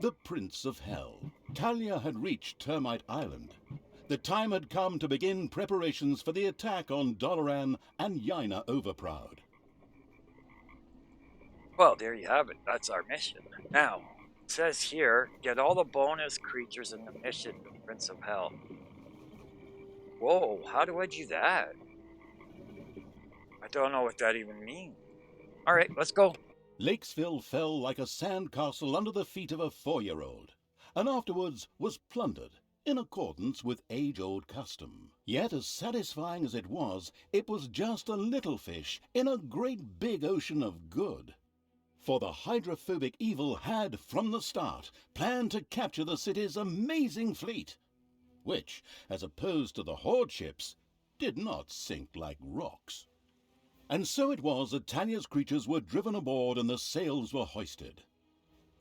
the Prince of Hell. Talia had reached Termite Island. The time had come to begin preparations for the attack on Doloran and Yaina Overproud. Well, there you have it. That's our mission. Now, it says here, get all the bonus creatures in the mission, the Prince of Hell. Whoa, how do I do that? I don't know what that even means. All right, let's go. Lakesville fell like a sandcastle under the feet of a 4-year-old, and afterwards was plundered, in accordance with age-old custom. Yet as satisfying as it was just a little fish in a great big ocean of good. For the hydrophobic evil had, from the start, planned to capture the city's amazing fleet, which, as opposed to the Horde ships, did not sink like rocks. And so it was that Talia's creatures were driven aboard and the sails were hoisted.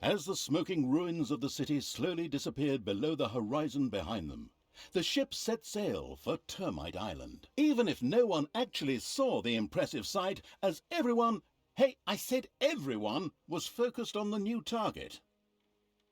As the smoking ruins of the city slowly disappeared below the horizon behind them, the ship set sail for Termite Island. Even if no one actually saw the impressive sight, as everyone, hey, I said everyone, was focused on the new target.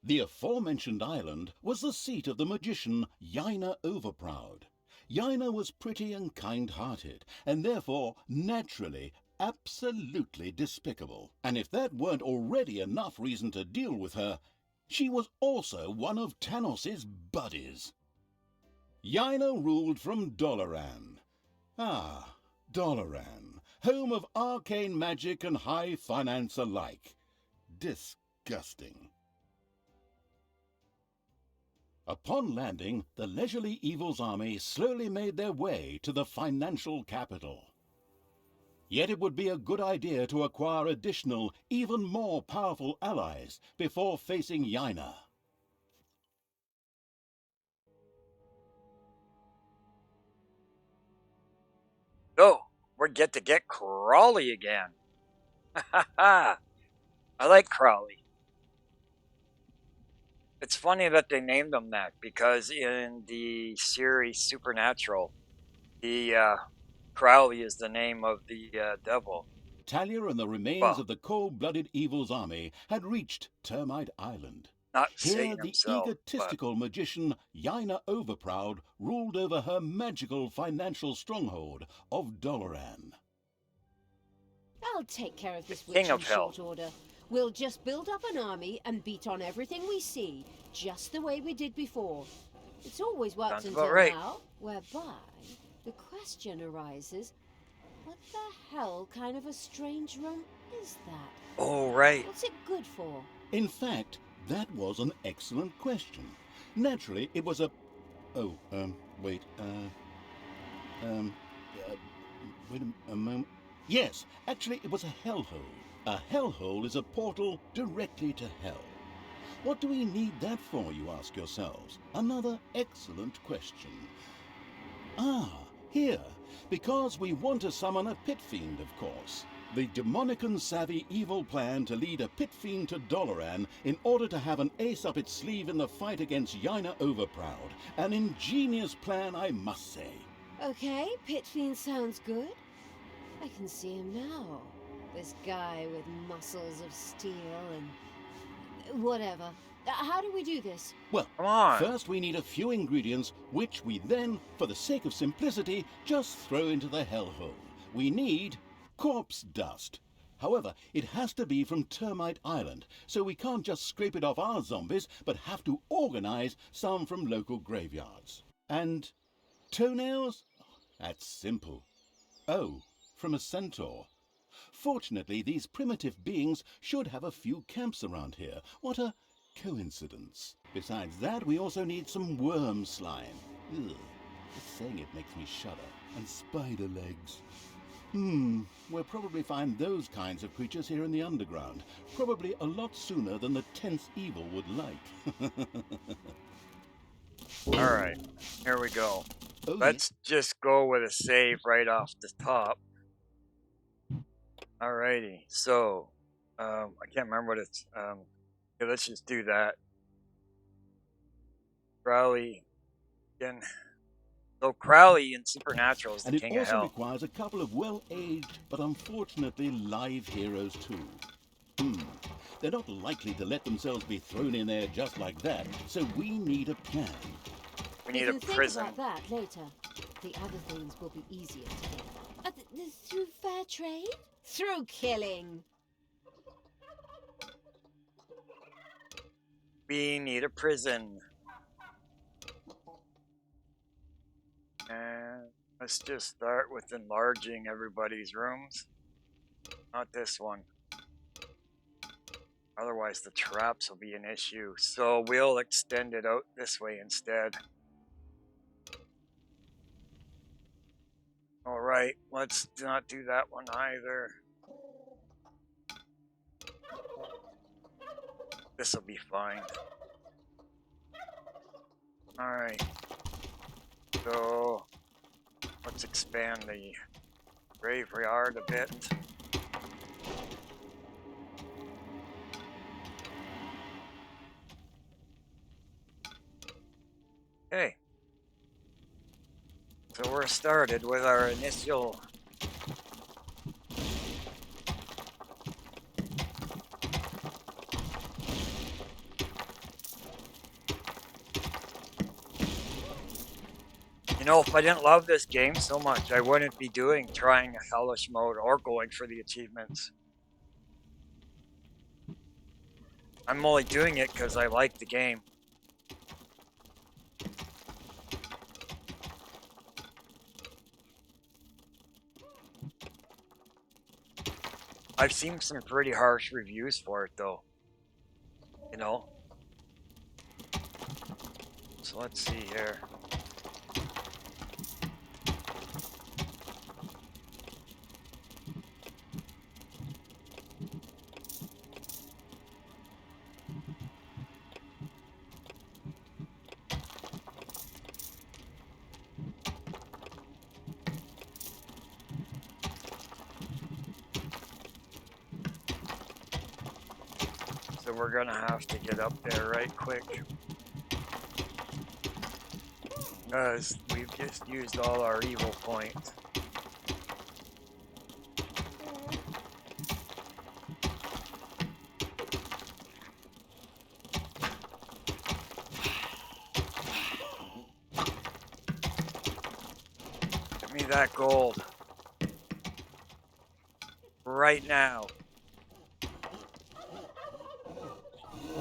The aforementioned island was the seat of the magician Yaina Overproud. Yaina was pretty and kind-hearted, and therefore, naturally, absolutely despicable. And if that weren't already enough reason to deal with her, she was also one of Tanos's buddies. Yaina ruled from Doloran. Ah, Doloran, home of arcane magic and high finance alike. Disgusting. Upon landing, the leisurely Evil's army slowly made their way to the financial capital. Yet it would be a good idea to acquire additional, even more powerful allies before facing Yaina. So, we're to get Crawley again. Ha ha! I like Crawley. It's funny that they named him that, because in the series Supernatural, the Crowley is the name of the devil. Talia and the remains of the cold-blooded Evil's army had reached Termite Island. Not Here Satan the himself, egotistical magician Yaina Overproud ruled over her magical financial stronghold of Doloran. I'll take care of this King witch of in Hell. short order. We'll just build up an army and beat on everything we see, just the way we did before. It's always worked Sounds until about right. now, whereby the question arises, what the hell kind of a strange room is that? Oh, right. What's it good for? In fact, that was an excellent question. Naturally, it was a... wait a moment. Yes, actually, it was a hellhole. A hellhole is a portal directly to hell. What do we need that for, you ask yourselves? Another excellent question. Ah, here. Because we want to summon a pit fiend, of course. The demonic and savvy evil plan to lead a pit fiend to Doloran in order to have an ace up its sleeve in the fight against Yaina Overproud. An ingenious plan, I must say. Okay, Pit Fiend sounds good. I can see him now. This guy with muscles of steel and... whatever. How do we do this? Well, Come on. first we need a few ingredients, which we then, for the sake of simplicity, just throw into the hellhole. We need corpse dust. However, it has to be from Termite Island, so we can't just scrape it off our zombies, but have to organize some from local graveyards. And toenails? That's simple. Oh, from a centaur. Fortunately, these primitive beings should have a few camps around here. What a coincidence. Besides that, we also need some worm slime. Ugh, just saying it makes me shudder. And spider legs. We'll probably find those kinds of creatures here in the underground. Probably a lot sooner than the tense evil would like. Alright, here we go. Oh, Let's just go with a save right off the top. Alrighty, so, I can't remember what it's, yeah, let's just do that. Crowley, again. So Crowley in Supernatural is the and King it of also Hell. requires a couple of well-aged but unfortunately live heroes too. They're not likely to let themselves be thrown in there just like that, so we need a plan. We need a prison. Think about that later. The other things will be easier to get. Through fair trade? Through killing. We need a prison. And let's just start with enlarging everybody's rooms. Not this one. Otherwise the traps will be an issue. So we'll extend it out this way instead. Alright, let's not do that one either. This'll be fine. Alright. So let's expand the graveyard a bit. Okay. So we're started with our initial if I didn't love this game so much, I wouldn't be trying a Hellish mode or going for the achievements. I'm only doing it because I like the game. I've seen some pretty harsh reviews for it though. So let's see here. So we're gonna have to get up there right quick. Because we've just used all our evil points. Give me that gold. Right now.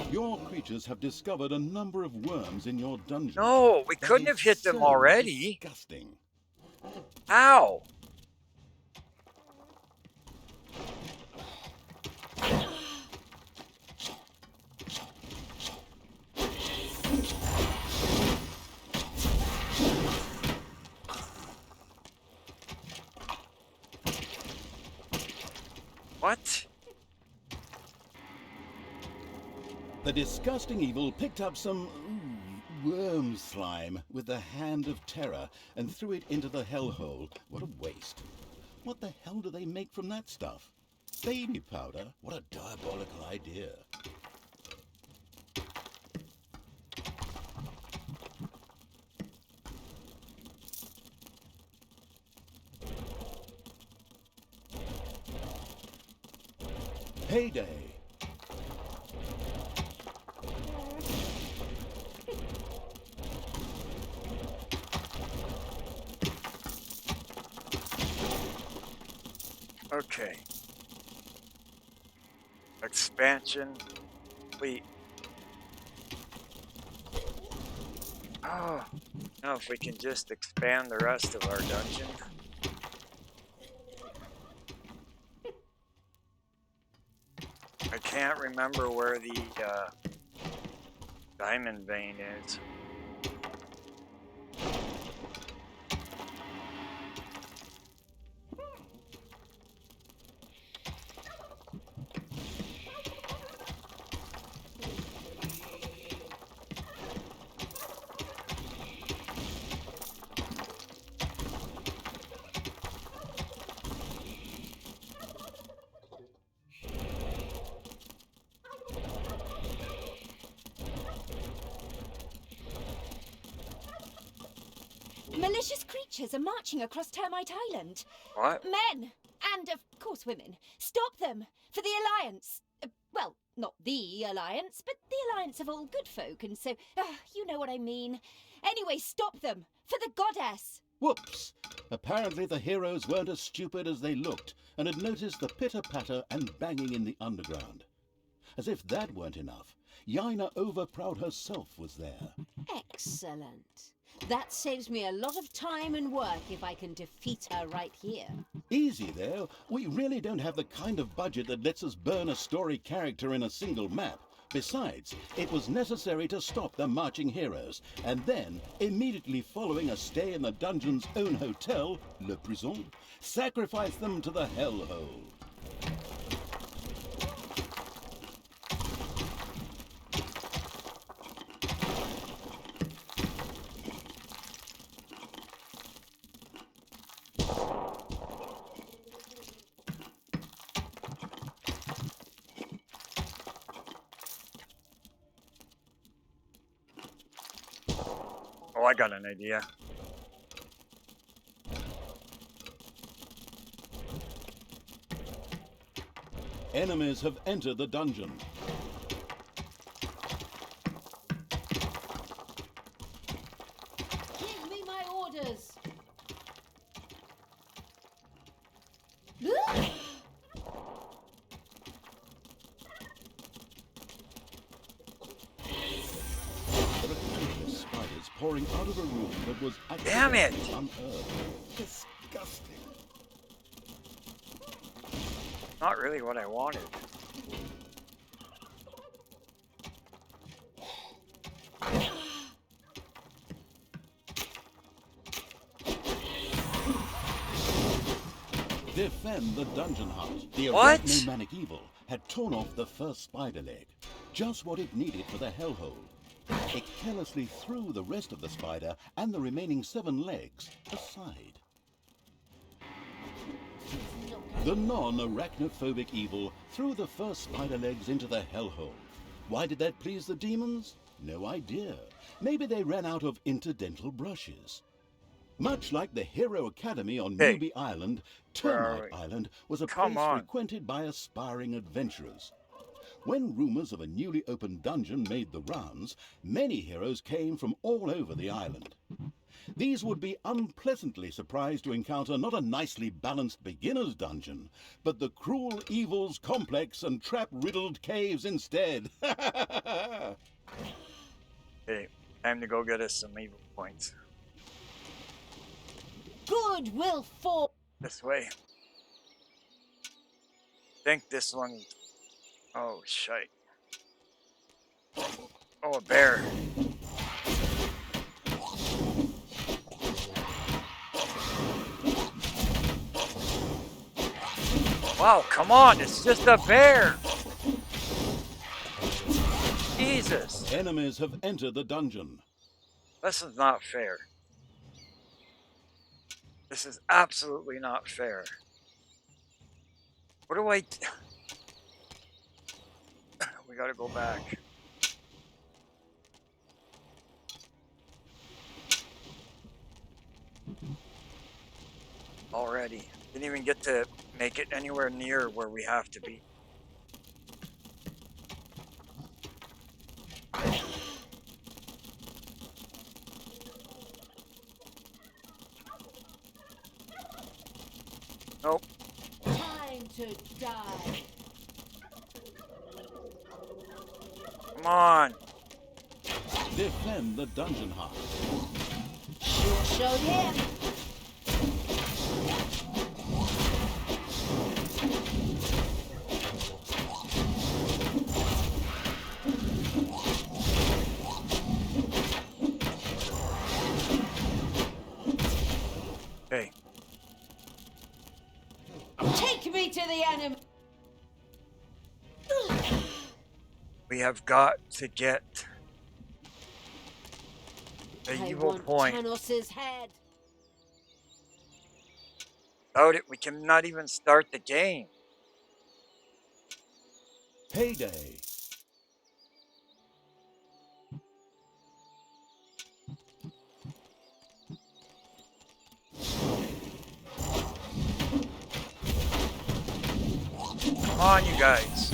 Your creatures have discovered a number of worms in your dungeon. No, we couldn't have hit them already. Disgusting. Ow! What? The disgusting evil picked up some worm slime with the hand of terror and threw it into the hellhole. What a waste. What the hell do they make from that stuff? Baby powder? What a diabolical idea. Payday. Okay. Expansion complete. Oh, now if we can just expand the rest of our dungeon. I can't remember where the diamond vein is. Malicious creatures are marching across Termite Island. What? Men! And, of course, women. Stop them! For the Alliance! Well, not the Alliance, but the Alliance of all good folk, and so, you know what I mean. Anyway, stop them! For the goddess! Whoops! Apparently the heroes weren't as stupid as they looked and had noticed the pitter-patter and banging in the underground. As if that weren't enough, Yaina Overproud herself was there. Excellent. That saves me a lot of time and work if I can defeat her right here. Easy there. We really don't have the kind of budget that lets us burn a story character in a single map. Besides, it was necessary to stop the marching heroes, and then, immediately following a stay in the dungeon's own hotel, Le Prison, sacrifice them to the hellhole. Oh, I got an idea. Enemies have entered the dungeon. Give me my orders. Spiders pouring out of a room that was Damn it! accidentally unearthed. Disgusting. Not really what I wanted. Defend the dungeon hut. The What? arachnomanic evil had torn off the first spider leg, just what it needed for the hellhole. It carelessly threw the rest of the spider and the remaining 7 legs aside. The non-arachnophobic evil threw the first spider legs into the hellhole. Why did that please the demons? No idea. Maybe they ran out of interdental brushes. Much like the Hero Academy on Hey. Newbie Island, Where are Termite we? Island was a Come place on. frequented by aspiring adventurers. When rumors of a newly opened dungeon made the rounds, many heroes came from all over the island. These would be unpleasantly surprised to encounter not a nicely balanced beginner's dungeon, but the cruel evils complex and trap-riddled caves instead. Hey, time to go get us some evil points. Goodwill for. This way. Think this one. Oh, shite. Oh, a bear. Wow, come on, it's just a bear! Jesus! Enemies have entered the dungeon. This is not fair. This is absolutely not fair. What do I... We gotta go back. Already. Didn't even get to make it anywhere near where we have to be. Nope. Time to die. Come on. Defend the dungeon hut. Sure showed him. Hey. Take me to the enemy. We have got to get the I evil want point. Tanos's head. Without it, we cannot even start the game. Payday. Come on, you guys.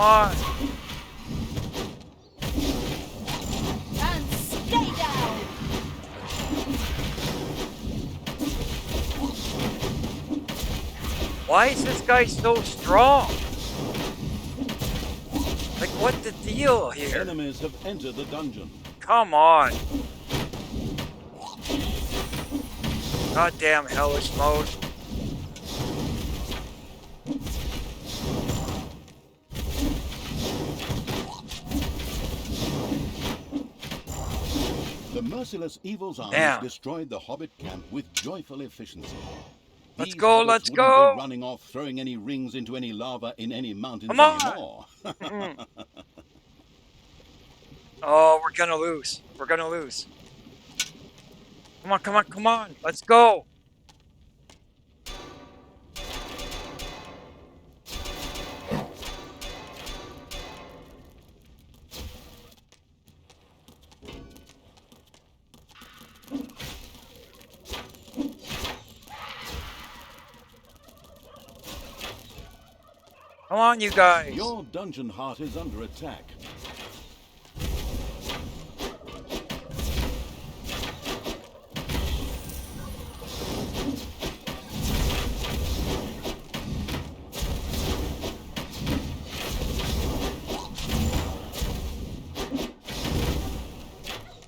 on. And stay down. Why is this guy so strong? Like, what's the deal here? Enemies have entered the dungeon. Come on. Goddamn hellish mode. The merciless evil's armies Damn. destroyed the hobbit camp with joyful efficiency. Let's These go, hobbits let's wouldn't go. be running off, throwing any rings into any lava in any mountains Come on. anymore. Oh, we're gonna lose. We're gonna lose. Come on, come on, come on. Let's go. Come on, you guys. Your dungeon heart is under attack.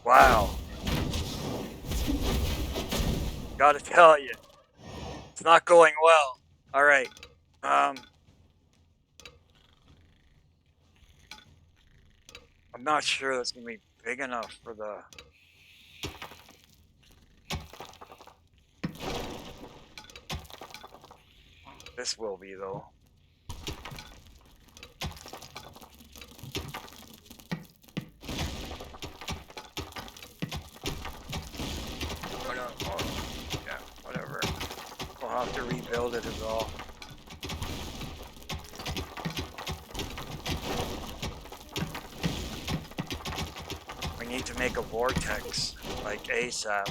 Wow. Gotta tell you, it's not going well. All right. I'm not sure that's gonna be big enough for the. This will be though. Yeah, whatever. We'll have to rebuild it as all. We need to make a vortex, like ASAP.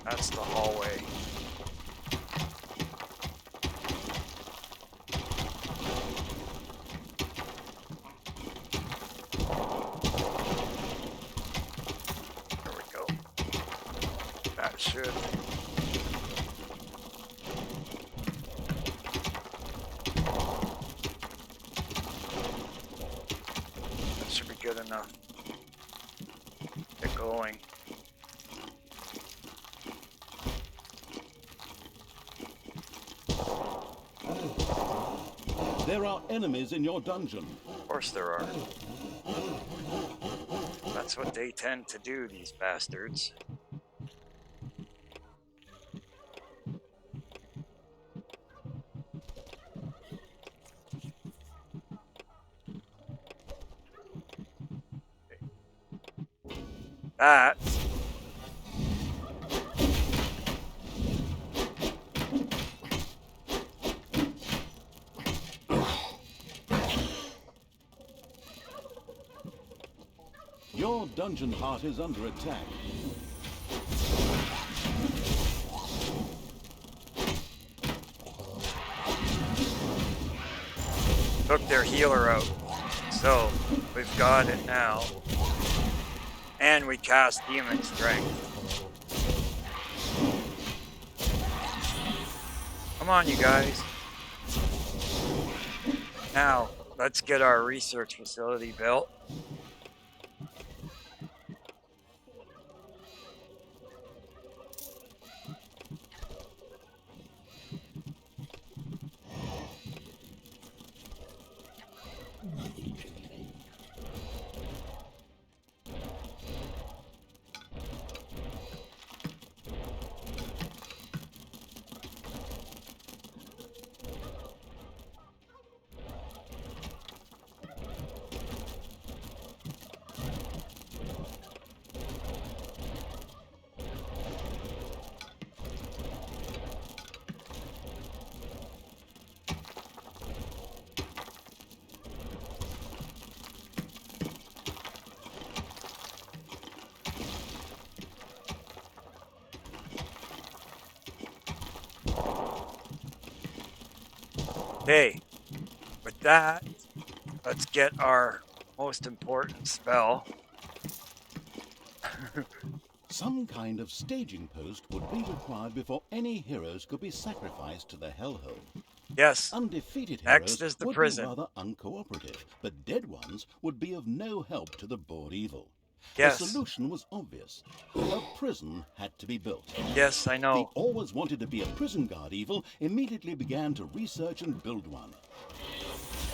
That's the hallway. There we go. That should. That should be good enough. Get going. There are enemies in your dungeon. Of course there are. That's what they tend to do, these bastards. That. Your dungeon heart is under attack. Took their healer out. So, we've got it now. And we cast Demon Strength. Come on, you guys. Now, let's get our research facility built. Okay, with that, let's get our most important spell. Some kind of staging post would be required before any heroes could be sacrificed to the hellhole. Yes, Undefeated next heroes is the would prison. be rather uncooperative, but dead ones would be of no help to the bored evil. Yes. The solution was obvious. A prison had to be built. Yes, I The know. always wanted to be a prison guard evil immediately began to research and build one.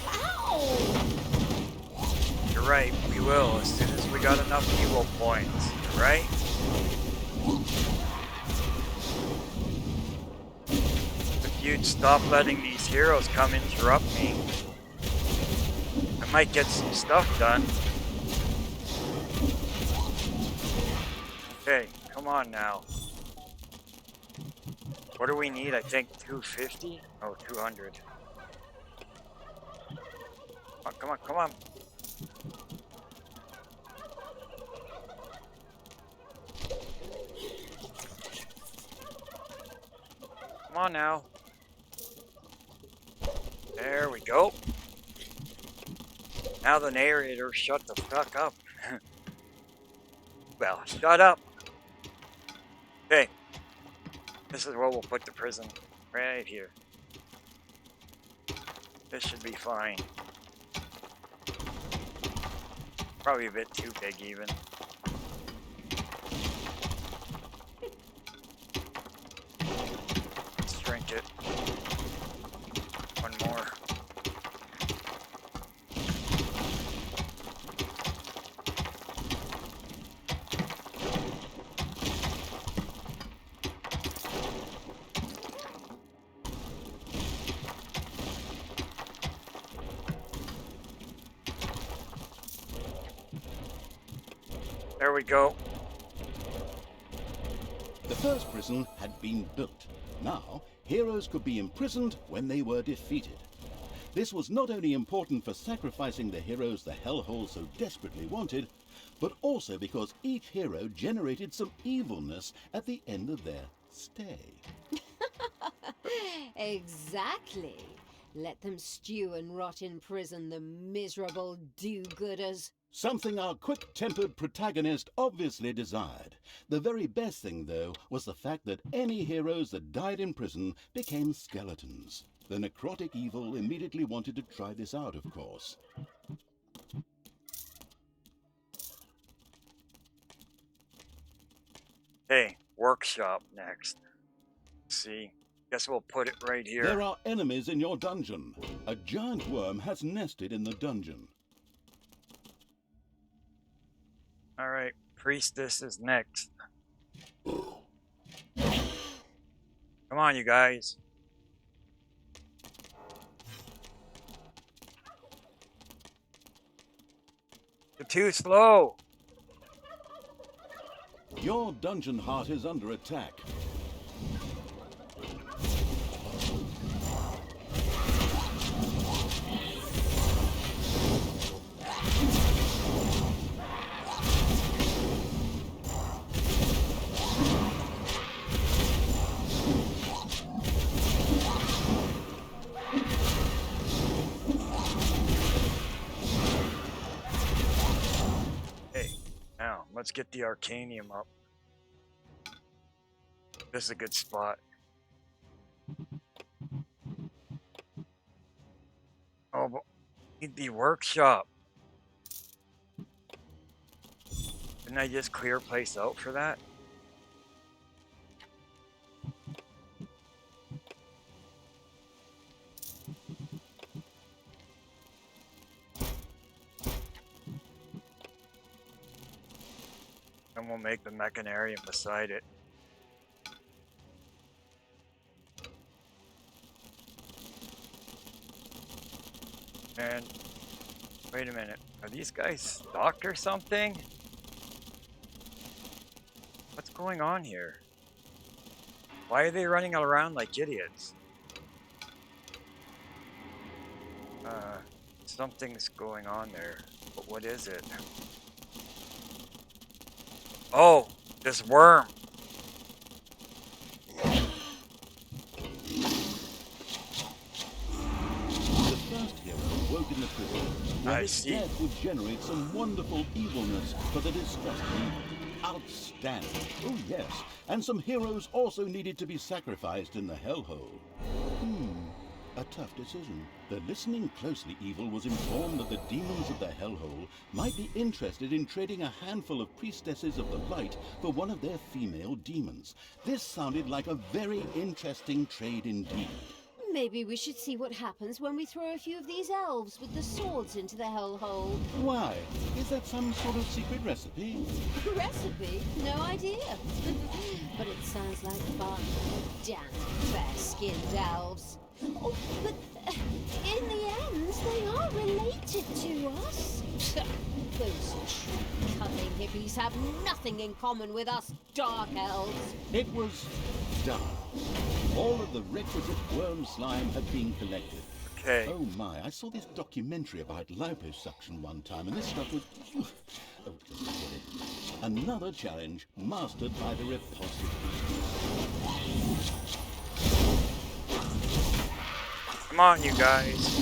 Ow! You're right, we will as soon as we got enough evil points, right? If you'd stop letting these heroes come interrupt me, I might get some stuff done. Okay, come on now. What do we need? I think 250? Oh, 200. Come on, come on. Come on now. There we go. Now the narrator, shut the fuck up. Well, shut up. Okay. This is where we'll put the prison. Right here. This should be fine. Probably a bit too big even. Let's shrink it. One more. There we go. The first prison had been built. Now, heroes could be imprisoned when they were defeated. This was not only important for sacrificing the heroes the hellhole so desperately wanted, but also because each hero generated some evilness at the end of their stay. Exactly. Let them stew and rot in prison, the miserable do-gooders. Something our quick-tempered protagonist obviously desired. The very best thing, though, was the fact that any heroes that died in prison became skeletons. The necrotic evil immediately wanted to try this out, of course. Hey, workshop next. See, guess we'll put it right here. There are enemies in your dungeon. A giant worm has nested in the dungeon. Alright, priestess is next. Come on, you guys. You're too slow. Your dungeon heart is under attack. Now, let's get the Arcanium up. This is a good spot. Oh, but need the workshop. Didn't I just clear a place out for that? And we'll make the Mechanarium beside it. And wait a minute, are these guys stalked or something? What's going on here? Why are they running around like idiots? Something's going on there, but what is it? Oh, this worm. awoke in the prison, where I his see. death would generate some wonderful evilness for the disgusting evil. Outstanding. Oh yes, and some heroes also needed to be sacrificed in the hellhole. A tough decision. The listening closely evil was informed that the demons of the hellhole might be interested in trading a handful of priestesses of the light for one of their female demons. This sounded like a very interesting trade indeed. Maybe we should see what happens when we throw a few of these elves with the swords into the hellhole. Why? Is that some sort of secret recipe? Recipe? No idea. But it sounds like fun. Damn fair-skinned elves. Oh, but in the end, they are related to us. Those tree-cutting hippies have nothing in common with us dark elves. It was done. All of the requisite worm slime had been collected. Okay. Oh my, I saw this documentary about liposuction one time, and this stuff was... Oh, forget it. Another challenge mastered by the repulsive beast. Come on, you guys.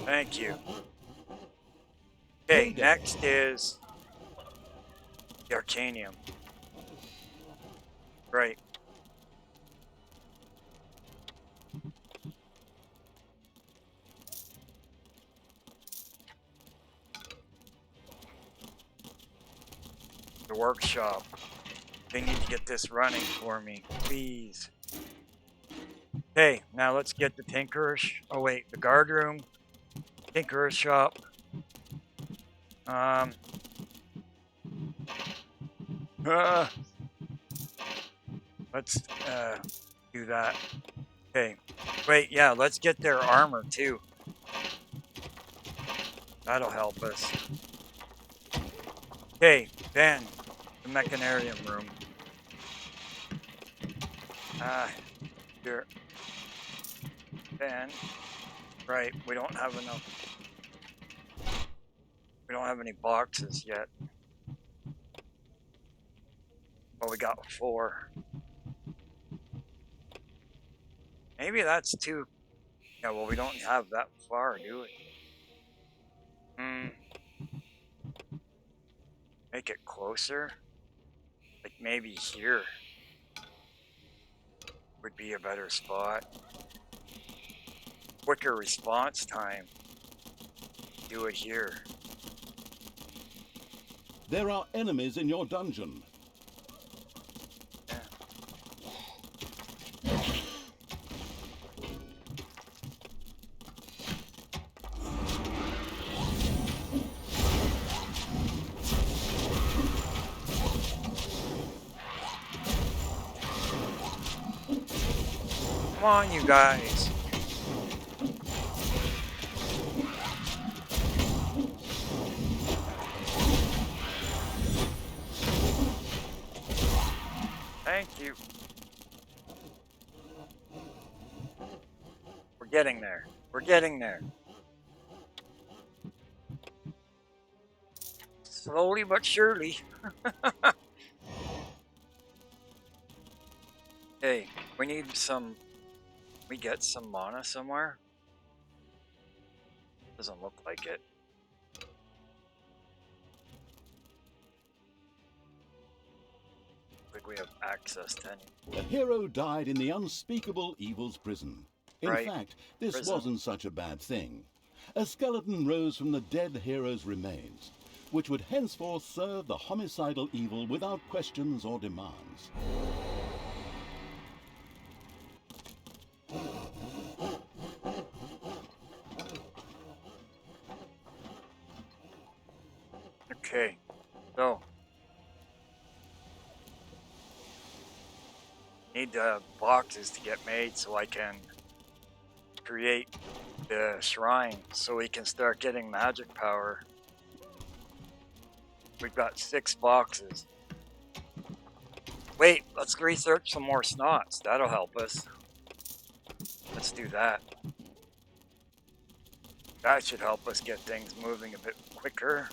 Thank you. Okay, next is the Arcanium. Right. The workshop. They need to get this running for me, please. Okay, now let's get the Tinkerer's. Oh wait, the guard room, Tinkerer's shop. Let's do that. Okay, wait, yeah, let's get their armor too. That'll help us. Okay, then the Mechanarium room. Here. Then, right, we don't have enough. We don't have any boxes yet. Well, we got 4. Maybe that's too... Yeah, well, we don't have that far, do we? Make it closer? Like maybe here would be a better spot. Quicker response time. Do it here. There are enemies in your dungeon. Come on, you guys. Thank you. We're getting there. We're getting there. Slowly but surely. Hey, we need some... We get some mana somewhere? Doesn't look like it. Like we have access to any. A hero died in the unspeakable evil's prison. In Right. fact, this Prison. wasn't such a bad thing. A skeleton rose from the dead hero's remains, which would henceforth serve the homicidal evil without questions or demands. Okay, so need boxes to get made so I can create the shrine so we can start getting magic power. We've got 6 boxes. Wait, let's research some more snots. That'll help us. Let's do that. That should help us get things moving a bit quicker.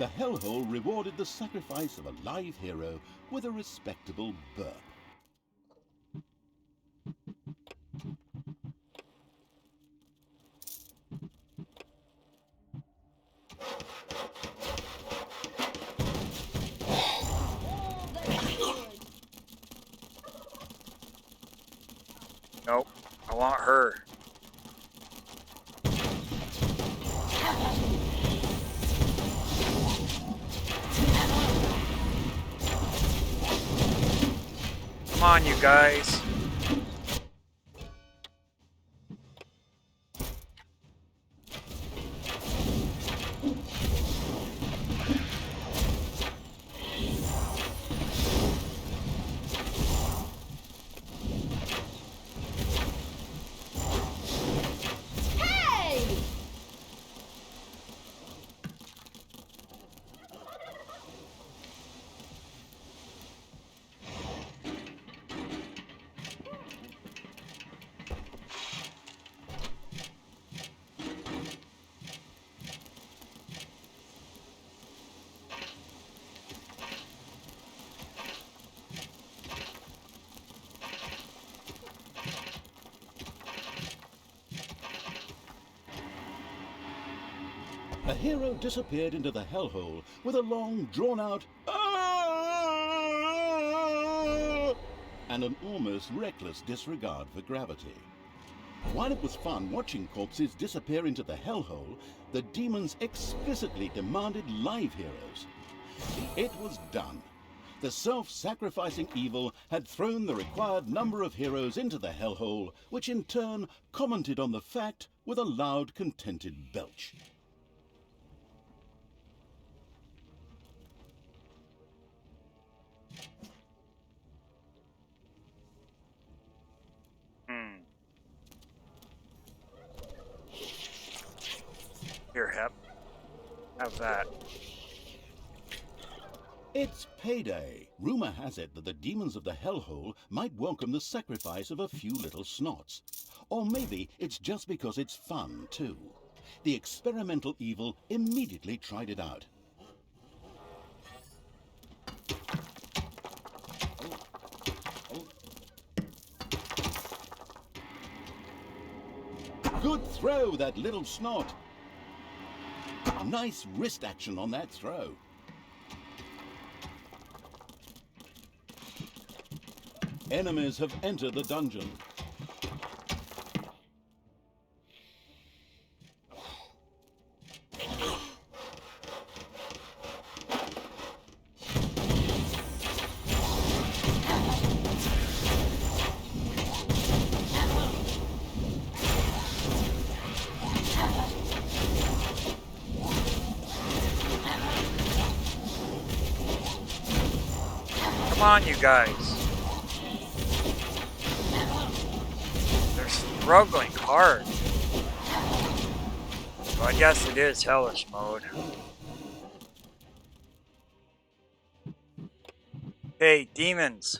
the hellhole rewarded the sacrifice of a live hero with a respectable burp. Nope, I want her. Come on, you guys. Hey! A hero disappeared into the hellhole with a long, drawn-out "Ah!" and an almost reckless disregard for gravity. While it was fun watching corpses disappear into the hellhole, the demons explicitly demanded live heroes. It was done. The self-sacrificing evil had thrown the required number of heroes into the hellhole, which in turn commented on the fact with a loud, contented belch. Here, Hep. Have that. It's payday. Rumor has it that the demons of the hellhole might welcome the sacrifice of a few little snots. Or maybe it's just because it's fun, too. The experimental evil immediately tried it out. Good throw, that little snot. Nice wrist action on that throw. Enemies have entered the dungeon. Come on, you guys. They're struggling hard. So I guess it is Hellish mode. Hey, demons.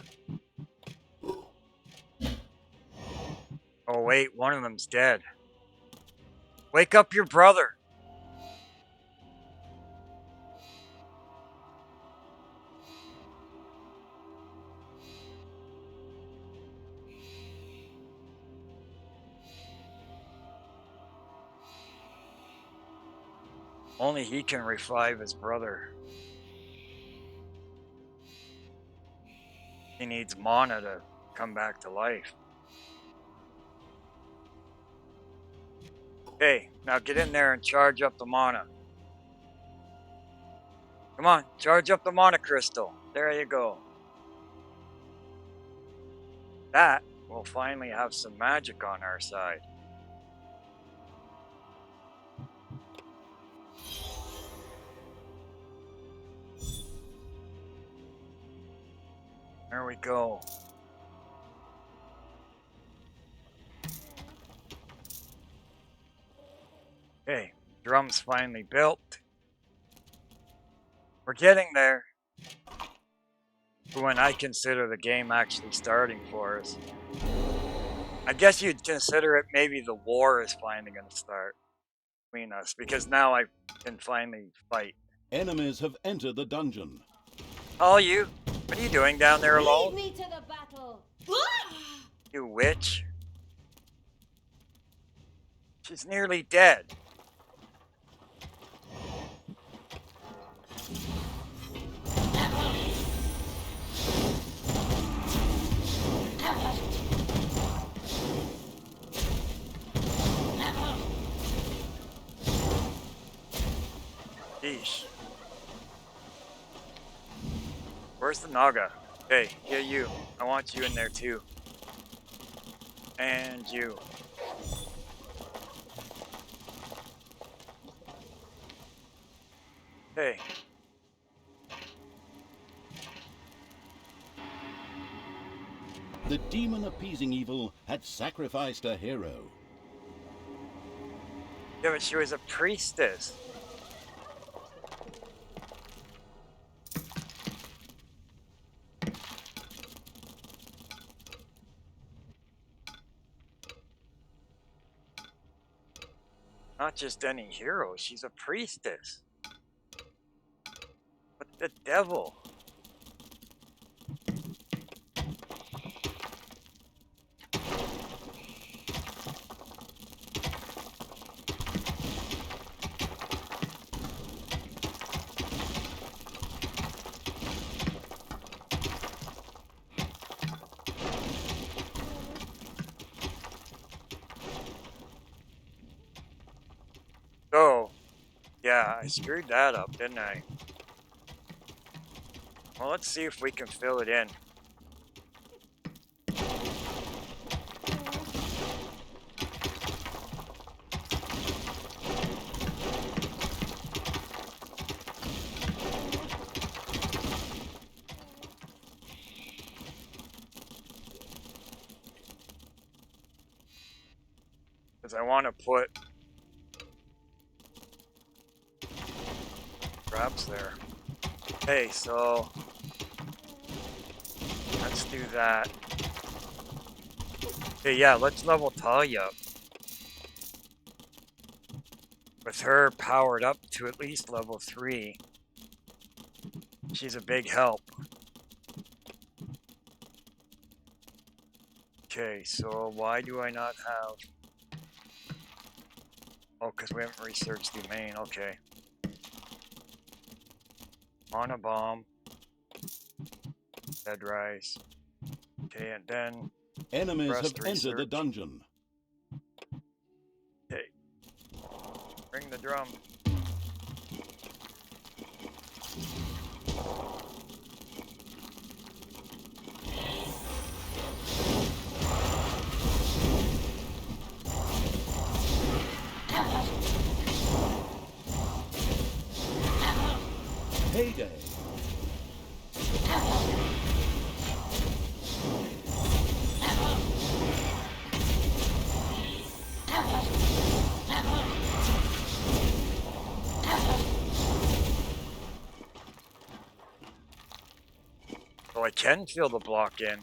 Oh wait, one of them's dead. Wake up your brother. Only he can revive his brother. He needs mana to come back to life. Okay, now get in there and charge up the mana. Come on, charge up the mana crystal. There you go. That will finally have some magic on our side. There we go. Okay, drum's finally built. We're getting there. When I consider the game actually starting for us. I guess you'd consider it maybe the war is finally going to start between us, because now I can finally fight. Enemies have entered the dungeon. All you? What are you doing down there Lead alone? me to the battle. You witch. She's nearly dead. Yeesh. Where's the Naga? Hey, yeah, you. I want you in there too. And you. Hey. The demon appeasing evil had sacrificed a hero. Yeah, but she was a priestess. Not just any hero, she's a priestess. What the devil? Oh, yeah, I screwed that up, didn't I? Well, let's see if we can fill it in. Because I want to put traps there. Okay, so let's do that. Okay, yeah, let's level Talia up. With her powered up to at least level 3, she's a big help. Okay, so why do I not have... Oh, because we haven't researched the main, okay. On a bomb. Dead rise. Okay, and then... Enemies have Rest entered the research. dungeon. Okay. Bring the drum. Heyday. So I can fill the block in.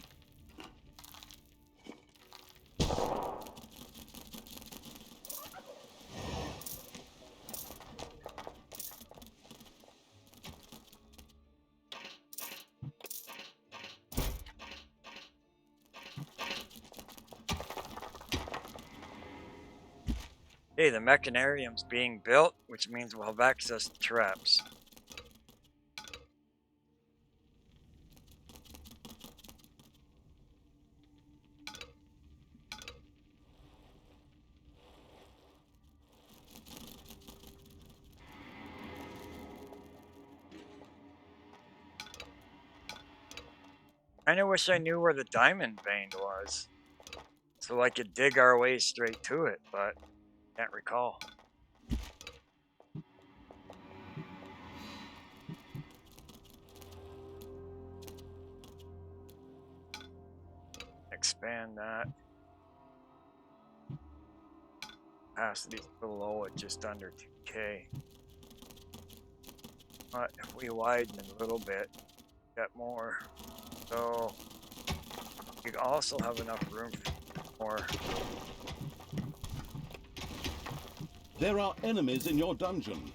Hey, the mechanarium's being built, which means we'll have access to traps. Kinda wish I knew where the diamond vein was, so I could dig our way straight to it, but can't recall. Expand that. Capacity's below at just under 2K. But if we widen it a little bit, get more. So you also have enough room for more. There are enemies in your dungeon.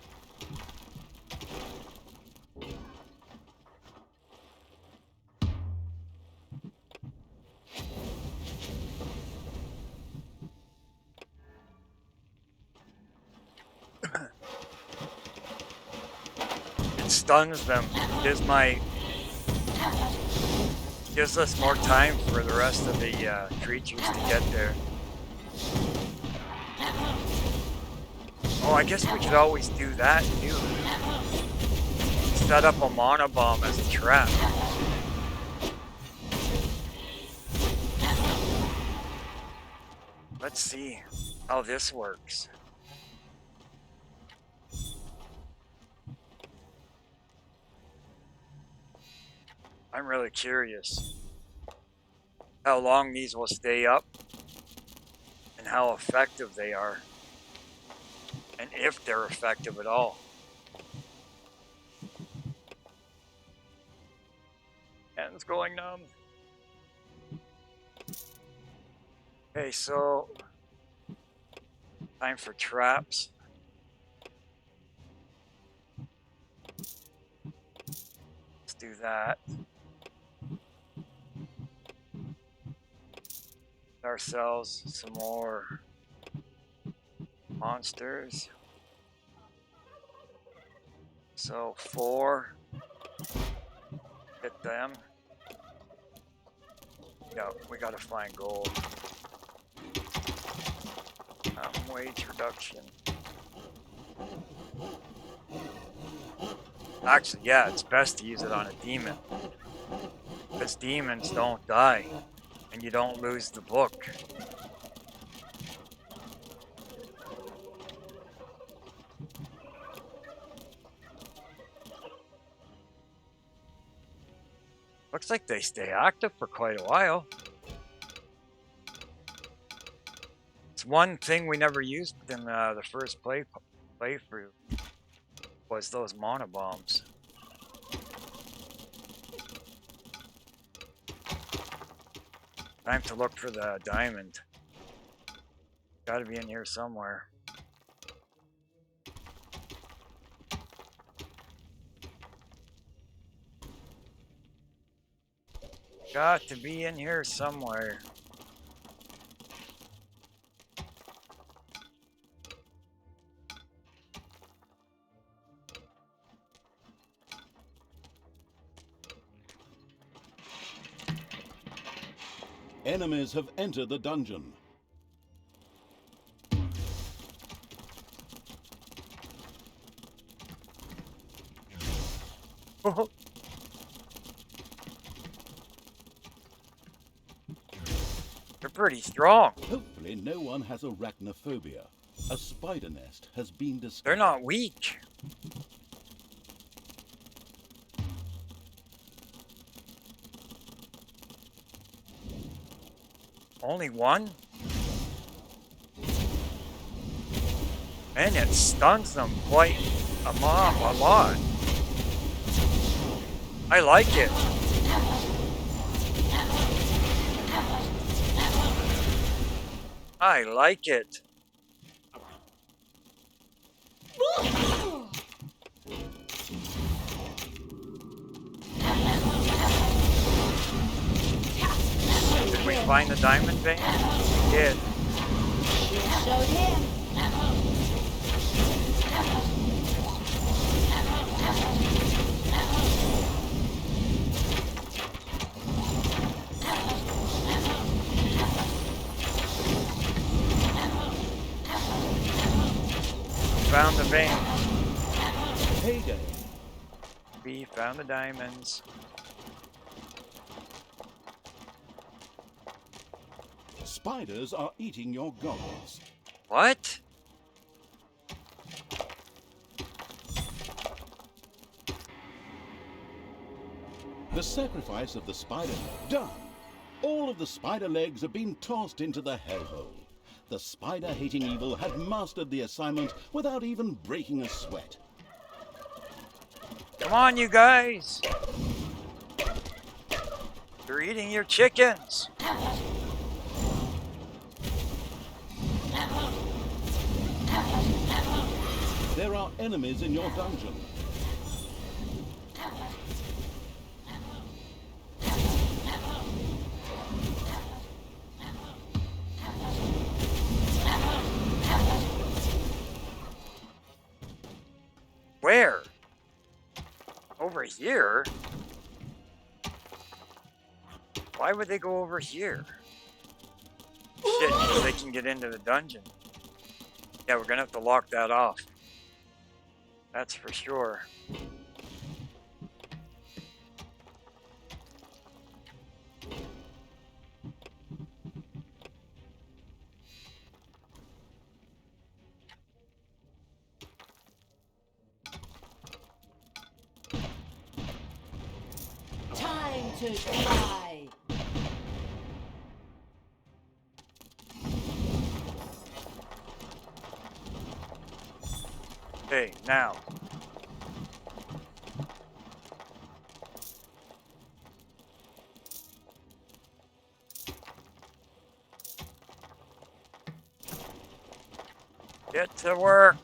stuns them. Gives us more time for the rest of the creatures to get there. Oh, I guess we could always do that too. Set up a mana bomb as a trap. Let's see how this works. I'm really curious how long these will stay up and how effective they are, and if they're effective at all. Hand's going numb. Okay, so time for traps. Let's do that. Ourselves some more monsters. So 4. Hit them. Yeah, we gotta find gold. Wage reduction. Actually, yeah, it's best to use it on a demon, because demons don't die, and you don't lose the book. Looks like they stay active for quite a while. It's one thing we never used in the first playthrough was those mana bombs. Time to look for the diamond. Gotta be in here somewhere. Got to be in here somewhere. Enemies have entered the dungeon. They're pretty strong. Hopefully no one has arachnophobia. A spider nest has been discovered. They're not weak. Only one? And it stuns them quite a lot. I like it. I like it. Did we find the diamond vein? We did. So here. Found the vein. Heyday! We found the diamonds. Spiders are eating your goggles. What? The sacrifice of the spider done. All of the spider legs have been tossed into the hellhole. The spider-hating evil had mastered the assignment without even breaking a sweat. Come on, you guys. You're eating your chickens. There are enemies in your dungeon. Where? Over here? Why would they go over here? Shit, 'cause they can get into the dungeon. Yeah, we're gonna have to lock that off. That's for sure. Time to die. Hey, now. Get to work.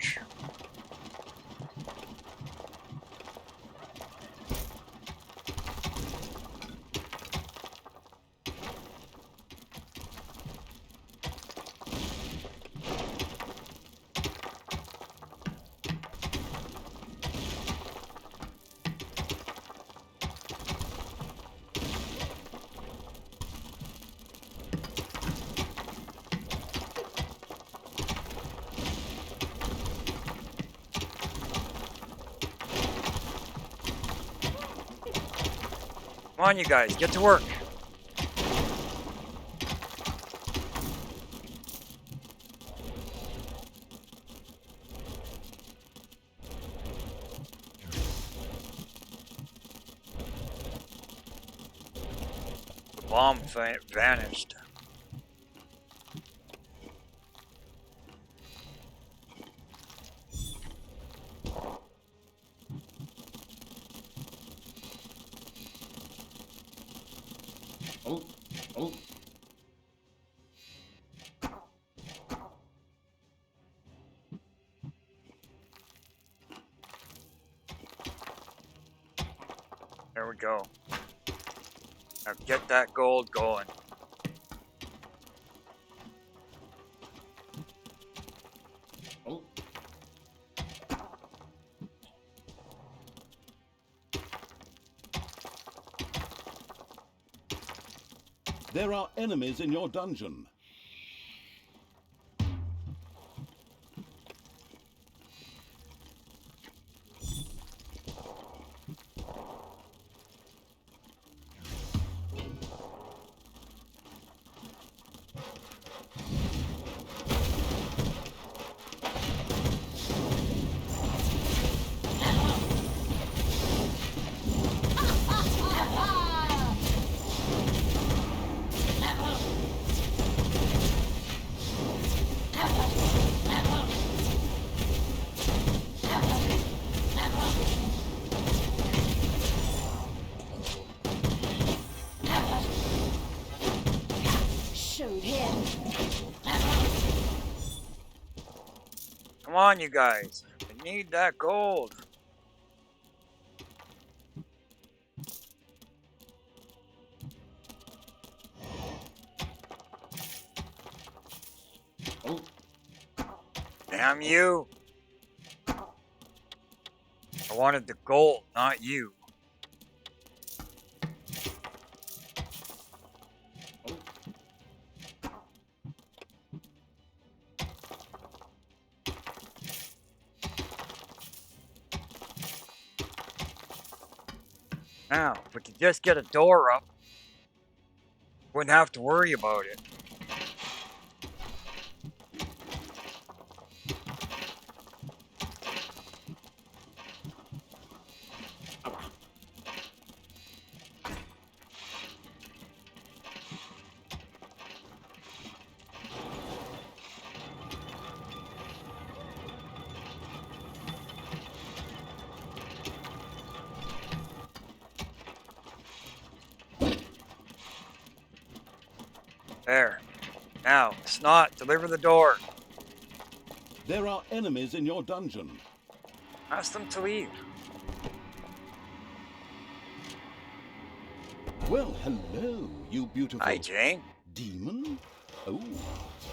Come on, you guys, get to work. The bomb vanished. Oh, oh. There we go. Now get that gold going. Oh. There are enemies in your dungeon. Showed him. Come on, you guys. I need that gold. Oh. Damn you. I wanted the gold, not you. Now, if we could just get a door up, wouldn't have to worry about it. There. Now, Snot, deliver the door. There are enemies in your dungeon. Ask them to leave. Well, hello, you beautiful Hi, Jane. demon. Oh,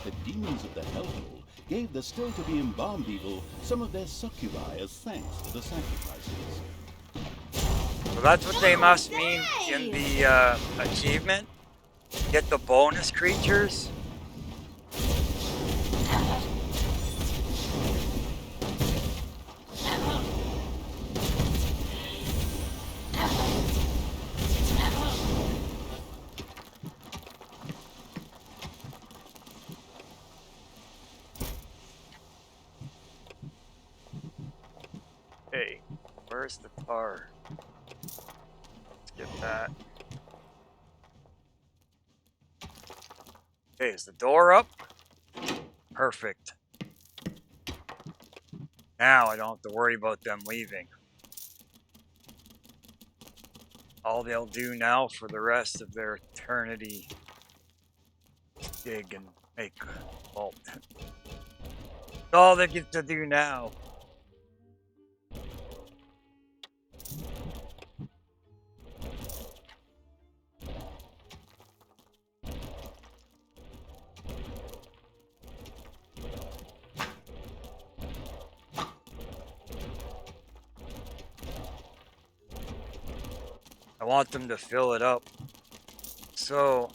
the demons of the hellhole gave the still-to-be embalmed evil some of their succubi as thanks for the sacrifices. So that's what they must mean in the achievement. Get the bonus creatures. Hey, where's the tar? Let's get that. Okay, is the door up? Perfect. Now I don't have to worry about them leaving. All they'll do now for the rest of their eternity is dig and make vault. That's all they get to do now. I want them to fill it up. So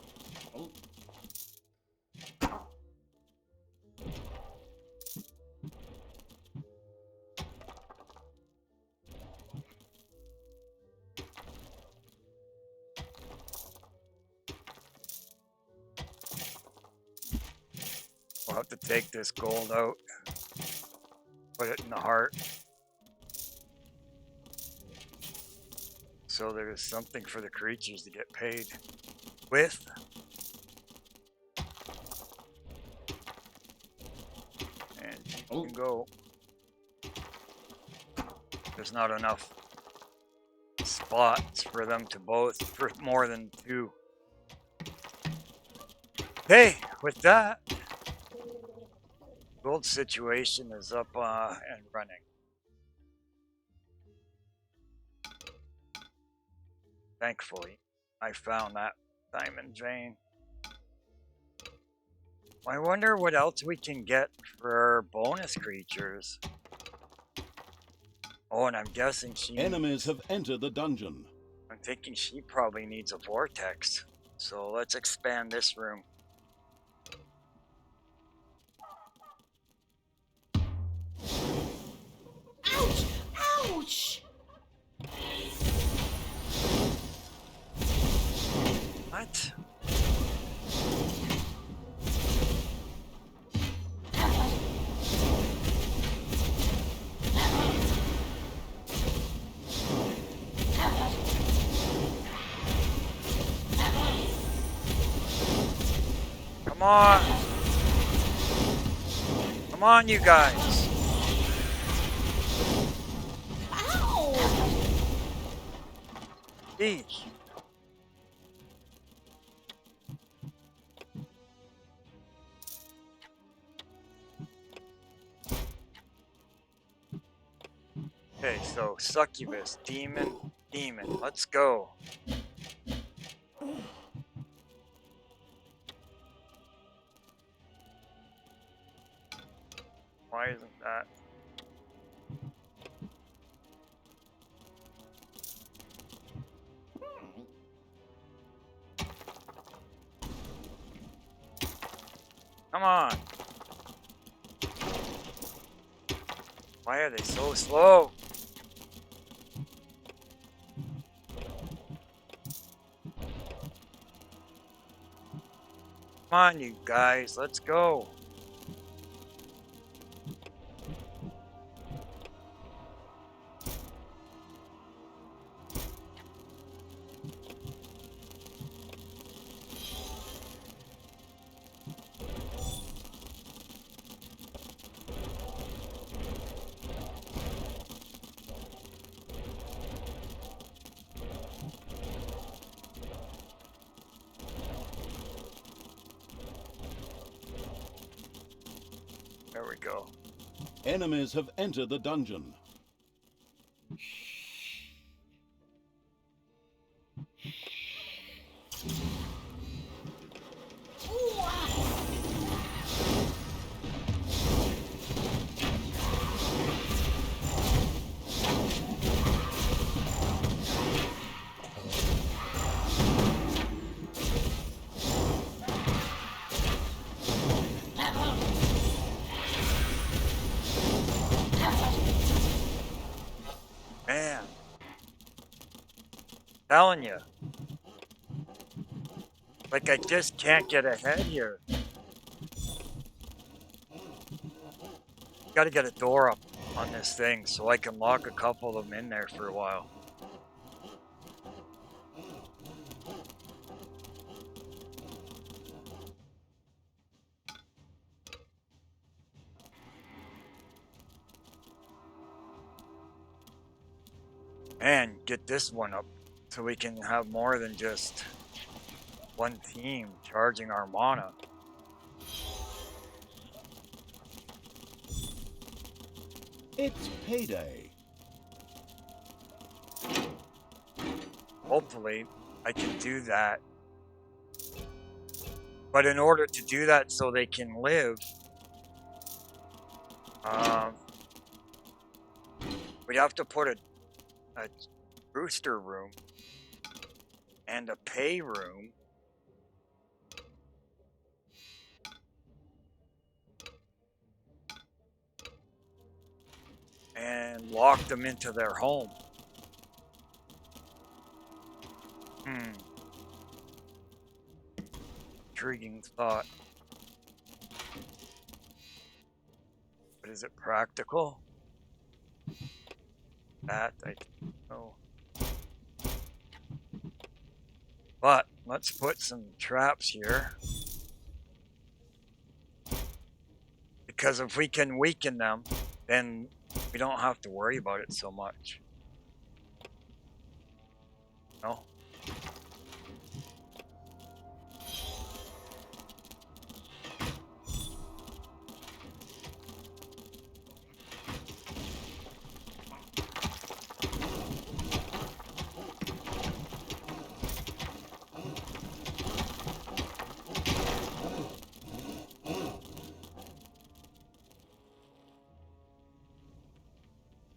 we'll have to take this gold out, put it in the heart. So there's something for the creatures to get paid with. And you can go. There's not enough spots for them to both, for more than 2. Hey, with that, gold situation is up and running. Thankfully, I found that diamond vein. I wonder what else we can get for bonus creatures. Oh, and I'm guessing she... Enemies have entered the dungeon. I'm thinking she probably needs a vortex. So let's expand this room. Ouch! Ouch! What? Come on! Come on, you guys! Ow! Jeez. Okay, so succubus, demon, demon. Let's go. Why isn't that? Come on. Why are they so slow? Come on, you guys, let's go. There we go. Enemies have entered the dungeon. Telling you. Like, I just can't get ahead here. Gotta get a door up on this thing so I can lock a couple of them in there for a while. And get this one up so we can have more than just one team charging our mana. It's payday. Hopefully, I can do that. But in order to do that so they can live, we have to put a booster room and a pay room and lock them into their home. Intriguing thought. But is it practical? That I don't know. But let's put some traps here. Because if we can weaken them, then we don't have to worry about it so much. No?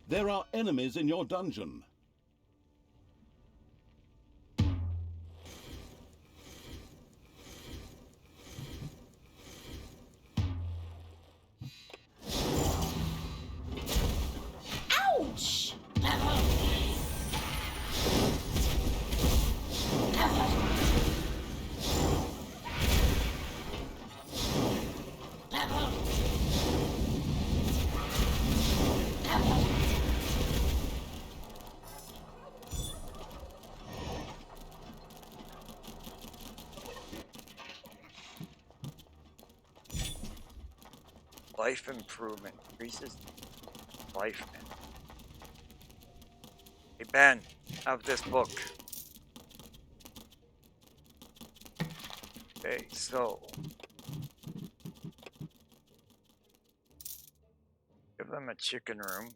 There are enemies in your dungeon. Ouch! Life improvement increases life. Hey Ben, have this book. Okay, so give them a chicken room.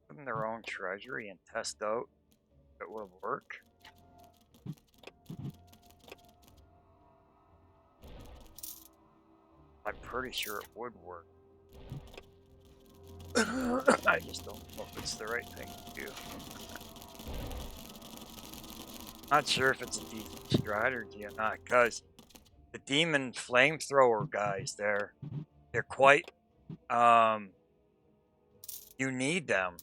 Give them their own treasury and test out if it will work. I'm pretty sure it would work. I just don't know if it's the right thing to do. Not sure if it's a decent strategy or not, because the demon flamethrower guys, they're quite you need them.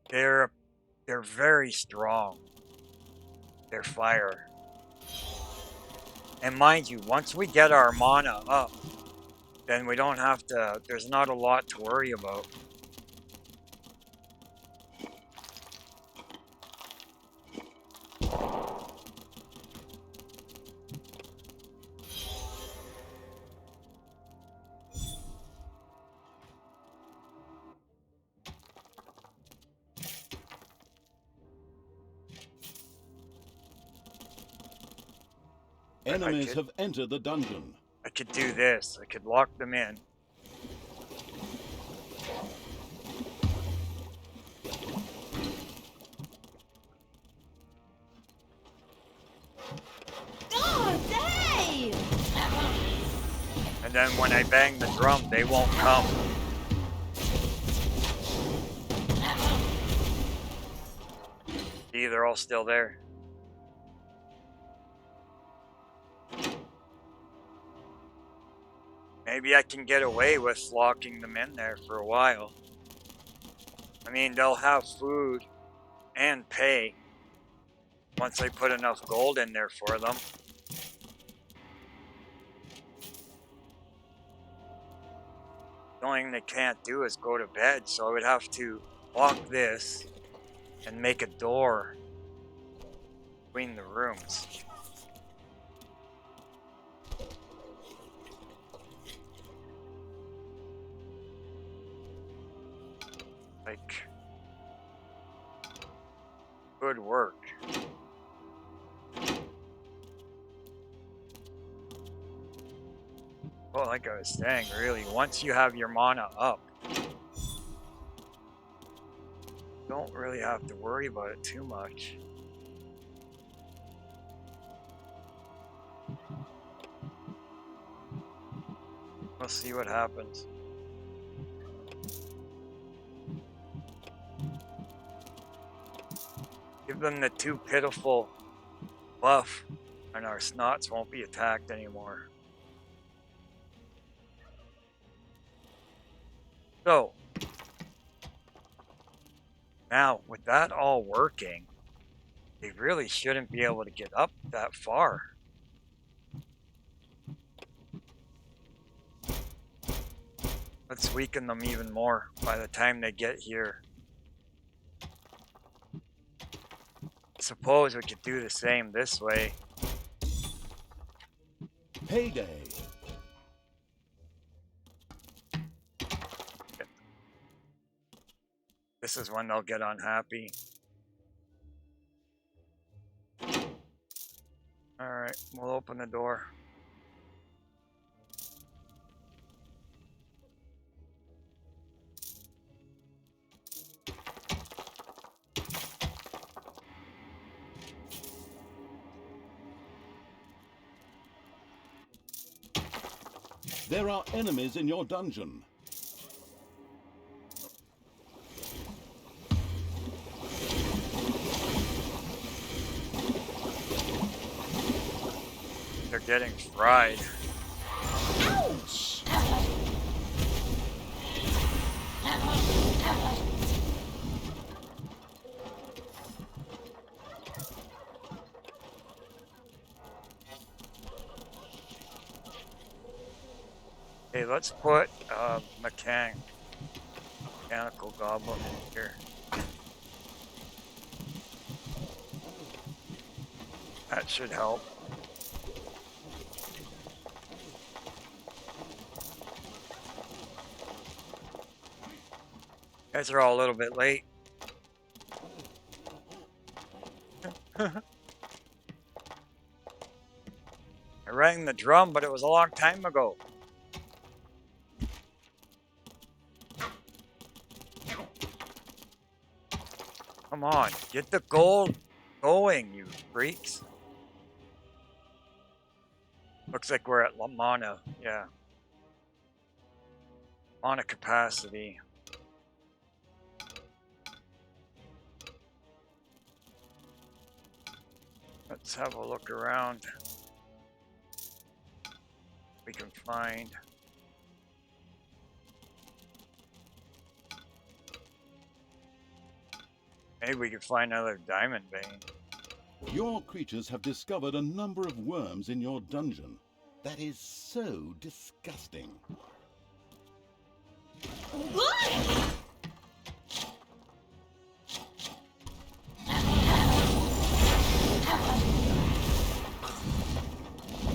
They're very strong. They're fire. And mind you, once we get our mana up, then we don't have to, there's not a lot to worry about. Enemies have entered the dungeon. I could do this. I could lock them in. Oh, Dave! And then when I bang the drum, they won't come. See, they're all still there. Maybe I can get away with locking them in there for a while. I mean, they'll have food and pay once I put enough gold in there for them. The only thing they can't do is go to bed, so I would have to lock this and make a door between the rooms. Like, good work. Well, like I was saying, really, once you have your mana up, don't really have to worry about it too much. We'll see what happens. Give them the too pitiful buff, and our snots won't be attacked anymore. So, now with that all working, they really shouldn't be able to get up that far. Let's weaken them even more by the time they get here. Suppose we could do the same this way. Payday. This is when they'll get unhappy. Alright, we'll open the door. There are enemies in your dungeon. They're getting fried. Ouch! Hey, let's put mechanical goblin in here. That should help. Guys are all a little bit late. I rang the drum, but it was a long time ago. Come on, get the gold going, you freaks. Looks like we're at mana, yeah. Mana capacity. Let's have a look around. We can find. Maybe we could find another diamond vein. Your creatures have discovered a number of worms in your dungeon. That is so disgusting.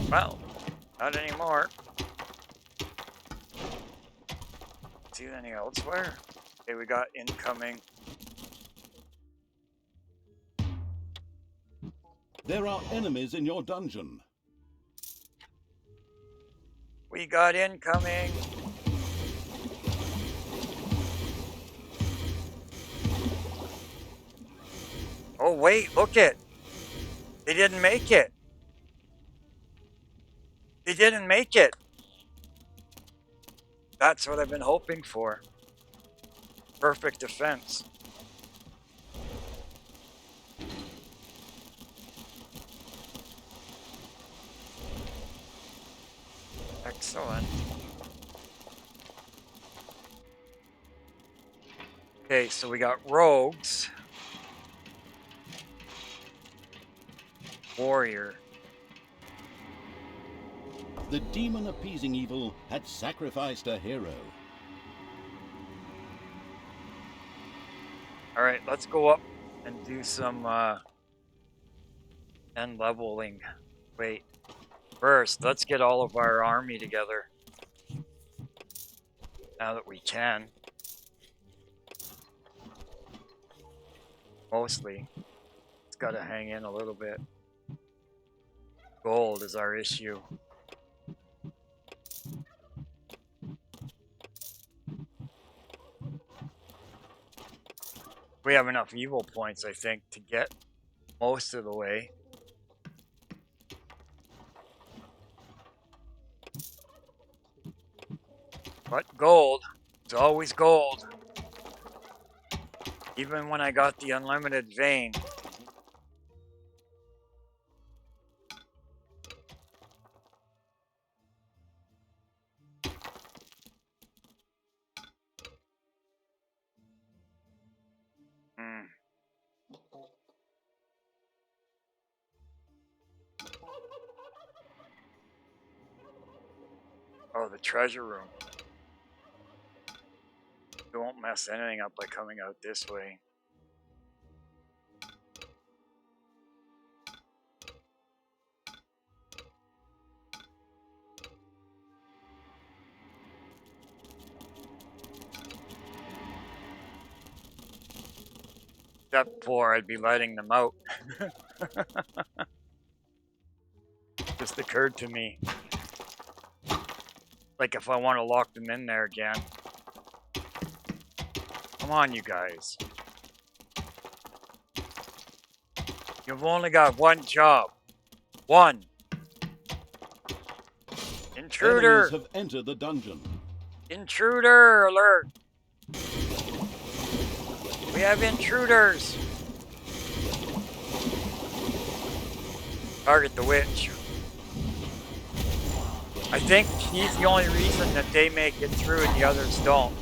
Well, not anymore. See any elsewhere? Okay, we got incoming. There are enemies in your dungeon. We got incoming. Oh wait, look it. They didn't make it. They didn't make it. That's what I've been hoping for. Perfect defense. Excellent. Okay, Okay, so we got rogues. Warrior. The demon appeasing evil had sacrificed a hero. Alright, let's go up and do some end leveling. Wait. First, let's get all of our army together. Now that we can. Mostly. It's gotta hang in a little bit. Gold is our issue. We have enough evil points, I think, to get most of the way. But gold, it's always gold. Even when I got the unlimited vein. Oh, the treasure room. You won't mess anything up by coming out this way. Step 4, I'd be letting them out. Just occurred to me. Like if I want to lock them in there again. Come on, you guys. You've only got one job. One. Intruder! Enemies have entered the dungeon. Intruder alert! We have intruders! Target the witch. I think she's the only reason that they make it through and the others don't.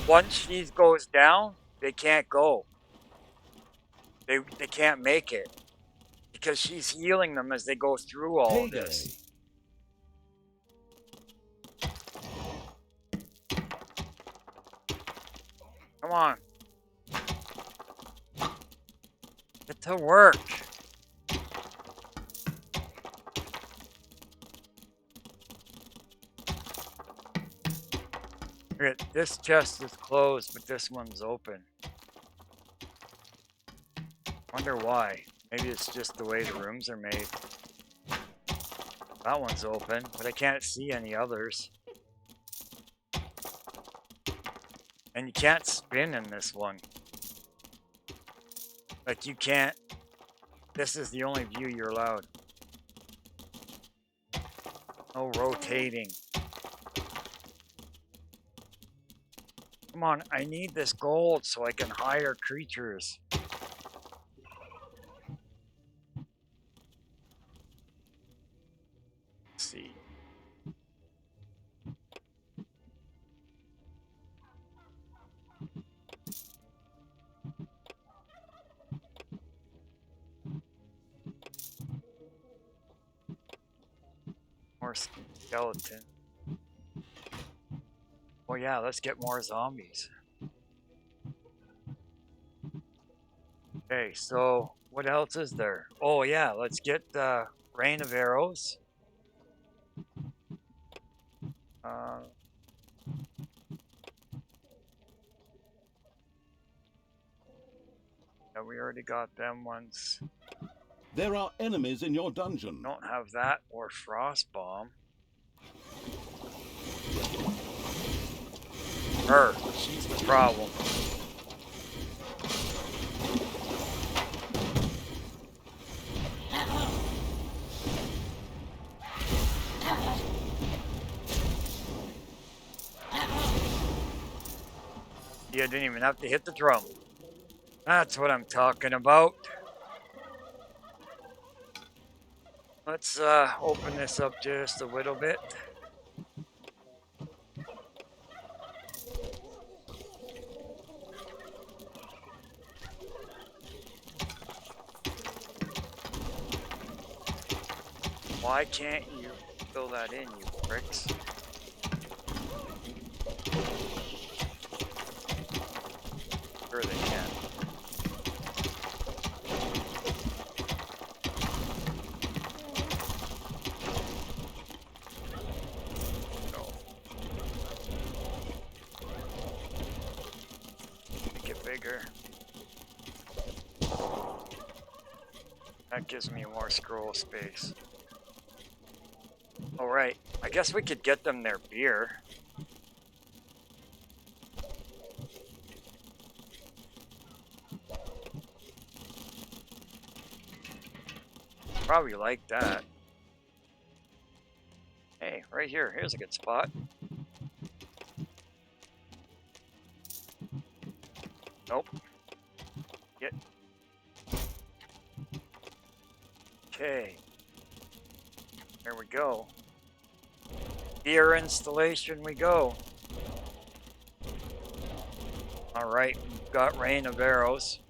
Once she goes down, they can't go. They can't make it. Because she's healing them as they go through all of this. Come on. Get to work. Okay, this chest is closed, but this one's open. Wonder why. Maybe it's just the way the rooms are made. That one's open, but I can't see any others. And you can't spin in this one. Like you can't. This is the only view you're allowed. No rotating. Come on, I need this gold so I can hire creatures. Let's see. More skeleton. Oh yeah, let's get more zombies. Okay, so what else is there? Oh yeah, let's get the rain of arrows. Yeah, we already got them ones. There are enemies in your dungeon. Don't have that or frost bomb. Her, she's the problem. You didn't even have to hit the drum. That's what I'm talking about. Let's open this up just a little bit. Why can't you fill that in, you pricks? Sure they can. No. Make it bigger. That gives me more scroll space. Alright, I guess we could get them their beer. Probably like that. Hey, right here. Here's a good spot. Nope. Get. Okay. There we go. Beer installation we go. Alright, we've got rain of arrows.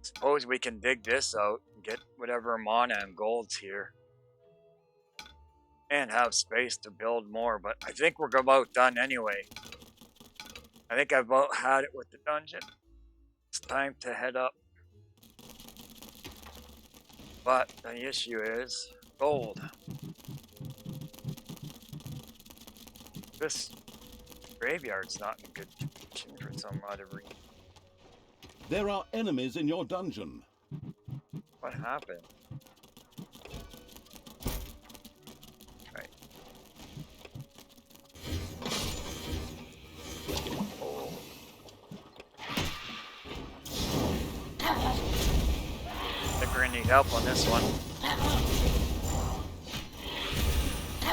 Suppose we can dig this out and get whatever mana and gold's here. And have space to build more, but I think we're about done anyway. I think I've about had it with the dungeon. It's time to head up. But the issue is gold. This graveyard's not in good condition for some odd reason. There are enemies in your dungeon. What happened? Right. Oh. I think we're gonna need help on this one.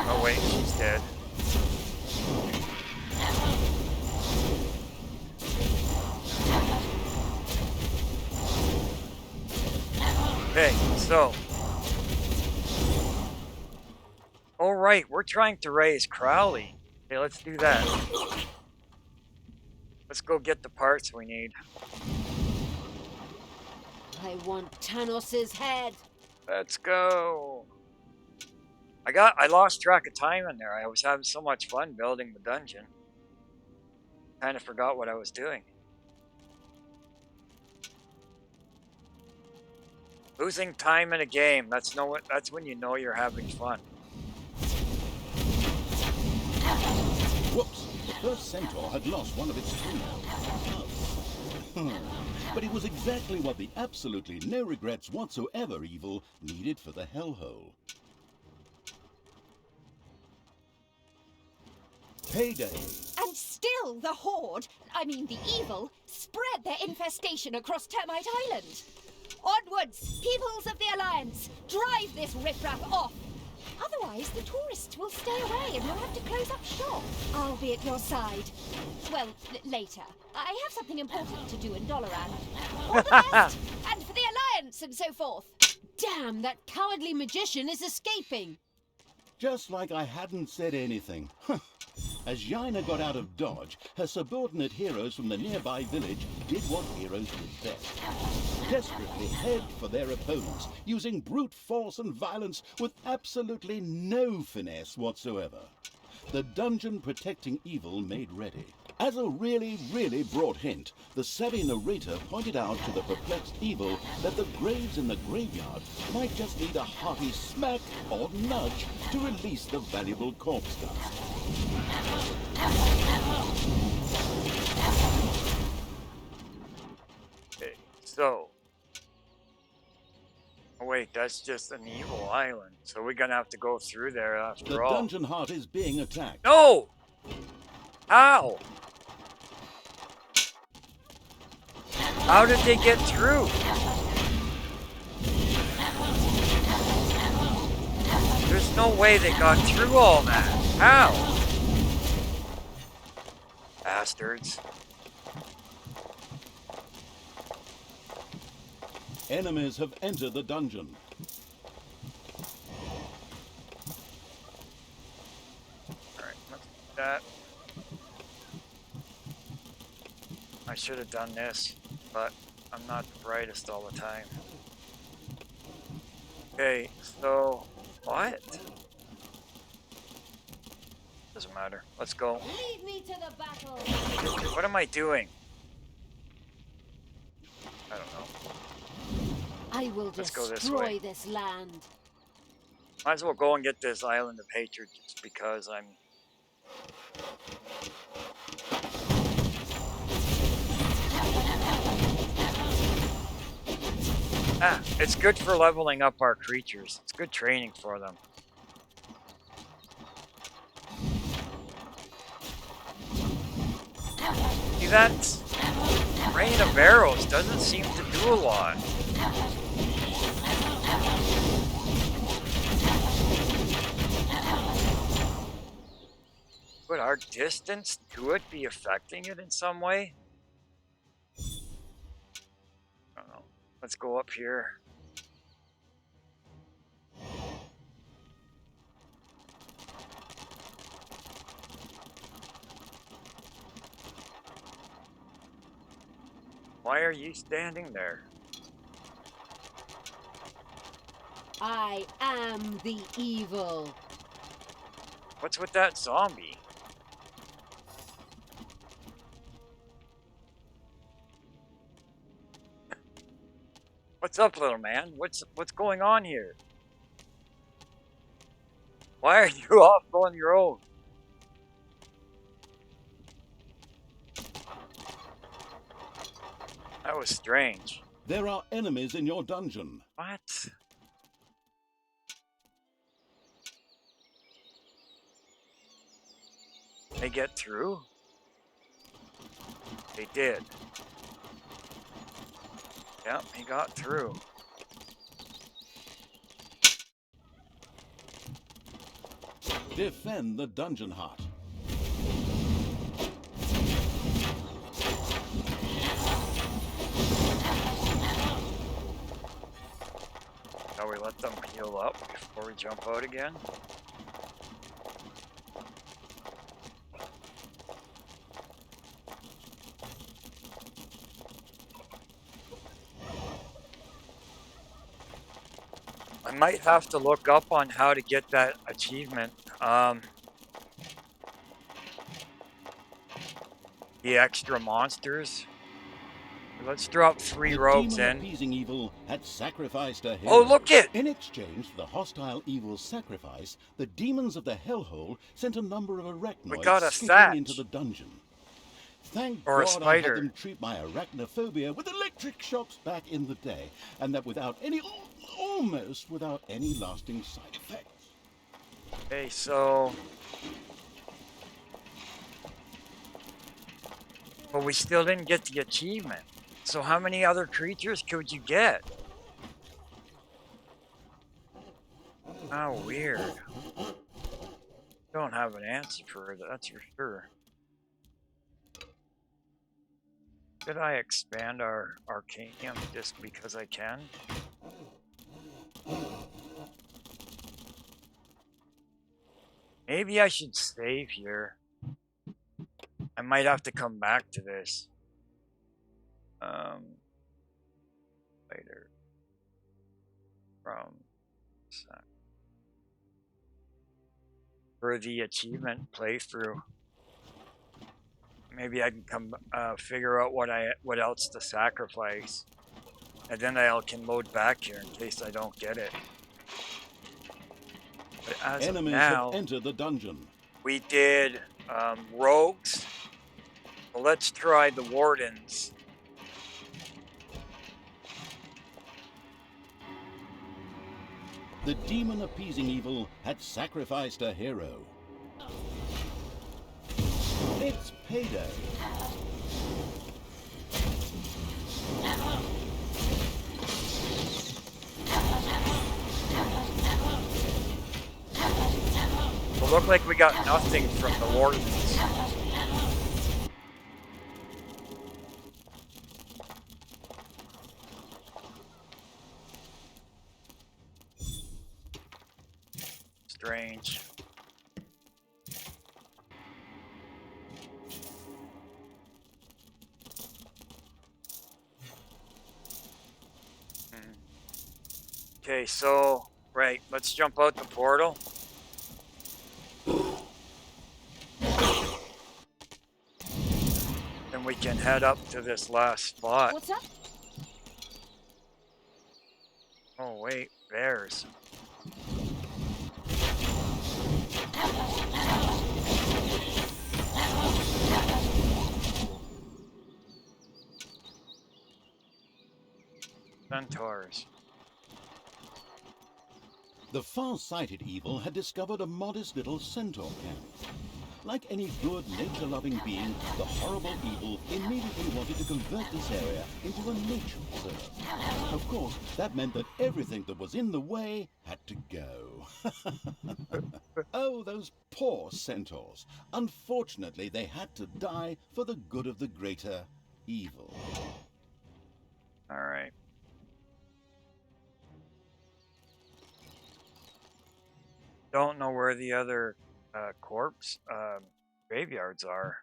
Oh wait, she's dead. Okay, so. Alright, we're trying to raise Crowley. Okay, let's do that. Let's go get the parts we need. I want Tanos's head. Let's go. I lost track of time in there. I was having so much fun building the dungeon. Kind of forgot what I was doing. Losing time in a game, that's when you know you're having fun. Whoops! The first centaur had lost one of its toenails. But it was exactly what the absolutely no regrets whatsoever evil needed for the hellhole. Payday! And still the Horde, I mean the evil, spread their infestation across Termite Island. Onwards, peoples of the Alliance! Drive this riffraff off! Otherwise, the tourists will stay away and we'll have to close up shop. I'll be at your side. Well, later. I have something important to do in Doloran. All the best! And for the Alliance and so forth. Damn, that cowardly magician is escaping. Just like I hadn't said anything. As Jaina got out of dodge, her subordinate heroes from the nearby village did what heroes did best. Desperately head for their opponents, using brute force and violence with absolutely no finesse whatsoever. The dungeon protecting evil made ready. As a really, really broad hint, the savvy narrator pointed out to the perplexed evil that the graves in the graveyard might just need a hearty smack or nudge to release the valuable corpse dust. Okay, so. Oh wait, that's just an evil island. So we're gonna have to go through there after all. The dungeon heart is being attacked. No! How? How did they get through? There's no way they got through all that. How? bastards. Enemies have entered the dungeon. Alright, let's do that. I should have done this, but I'm not the brightest all the time. Okay, so what? Doesn't matter. Let's go. Lead me to the battle. What am I doing? I don't know. I will Let's go this destroy way. this land. Might as well go and get this Island of Hatred just because I'm... it's good for leveling up our creatures. It's good training for them. See, that rain of arrows doesn't seem to do a lot. Would our distance to it be affecting it in some way? I don't know. Let's go up here. Why are you standing there? I am the evil. What's with that zombie? What's up, little man? What's going on here? Why are you off on your own? That was strange. There are enemies in your dungeon. What? They get through? They did. Yep, he got through. Defend the dungeon heart. Shall we let them heal up before we jump out again? I might have to look up on how to get that achievement. The extra monsters. Let's drop 3 rogues The demon in. appeasing evil had sacrificed a hero. Oh, look it! In exchange for the hostile evil's sacrifice, the demons of the hellhole sent a number of arachnoids got a skipping thatch. into the dungeon. Thank Or a God I spider. had them treat my arachnophobia with electric shocks back in the day, and that almost without any lasting side effects. Okay, so... But we still didn't get the achievement. So how many other creatures could you get? How weird. Don't have an answer for it, that's for sure. Should I expand our Arcanium just because I can? Maybe I should save here. I might have to come back to this. Later. For the achievement playthrough. Maybe I can come figure out what else to sacrifice, and then I can load back here in case I don't get it. But as Enemies of now, have entered the dungeon. we did rogues. Well, let's try the wardens. The demon appeasing evil had sacrificed a hero. It's payday. Well, look like we got nothing from the wardens. Okay, so, right, let's jump out the portal. Then we can head up to this last spot. What's up? Oh, wait, bears. Centaurs. The far-sighted evil had discovered a modest little centaur camp. Like any good nature-loving being, the horrible evil immediately wanted to convert this area into a nature reserve. Of course, that meant that everything that was in the way had to go. Oh, those poor centaurs. Unfortunately, they had to die for the good of the greater evil. All right. Don't know where the other corpse graveyards are.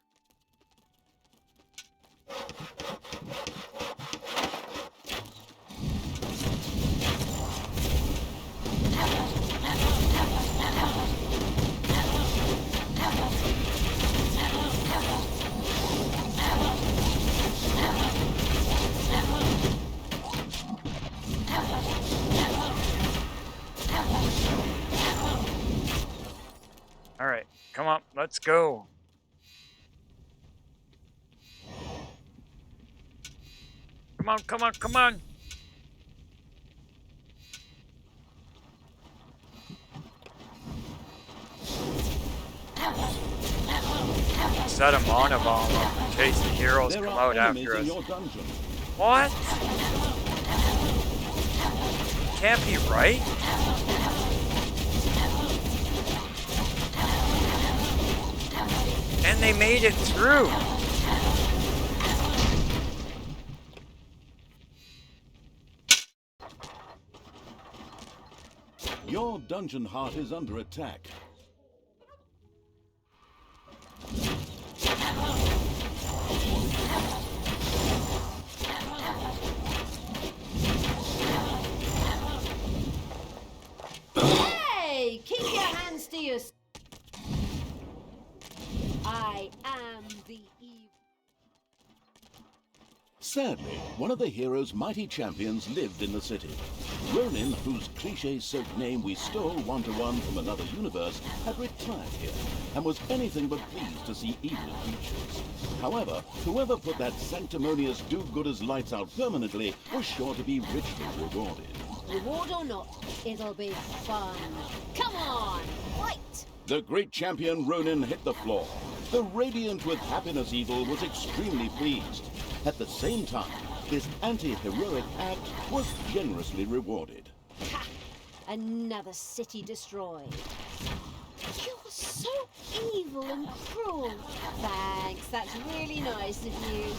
All right, come on, let's go. Come on, come on, come on. Set a mana bomb up in case the heroes There come are out enemies after in us. your dungeon. What? Can't be right. And they made it through. Your dungeon heart is under attack. Hey, keep your hands to yourself. I am the evil. Sadly, one of the hero's mighty champions lived in the city. Ronin, whose cliché-soaked name we stole one-to-one from another universe, had retired here, and was anything but pleased to see evil creatures. However, whoever put that sanctimonious do-gooders lights out permanently was sure to be richly rewarded. Reward or not, it'll be fun. Come on, fight! The great champion Ronin hit the floor. The radiant with happiness evil was extremely pleased. At the same time, his anti-heroic act was generously rewarded. Ha! Another city destroyed. You're so evil and cruel. Thanks, that's really nice of you.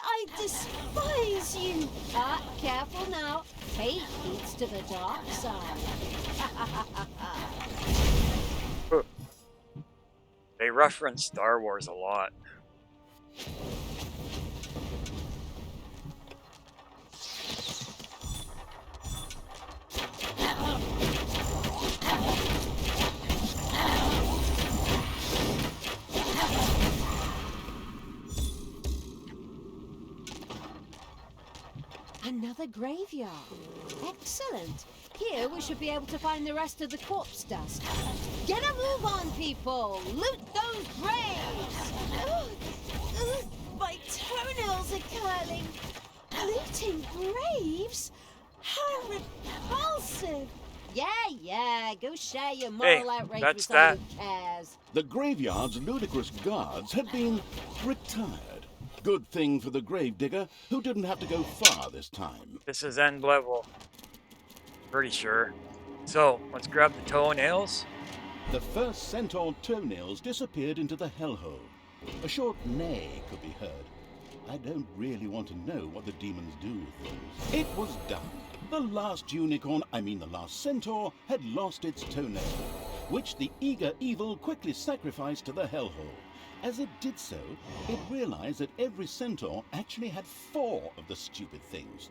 I despise you. Ah, careful now. Fate leads to the dark side. They reference Star Wars a lot. Another graveyard. Excellent. Here we should be able to find the rest of the corpse dust. Get a move on, people! Loot those graves! My toenails are curling. Looting graves? How repulsive! Yeah, go share your moral outrage that's with someone who cares. The graveyard's ludicrous guards had been retired. Good thing for the gravedigger, who didn't have to go far this time. This is end level. Pretty sure. So, let's grab the toenails. The first centaur toenails disappeared into the hellhole. A short neigh could be heard. I don't really want to know what the demons do with those. It was done. The last the last centaur, had lost its toenail, which the eager evil quickly sacrificed to the hellhole. As it did so, it realized that every centaur actually had 4 of the stupid things.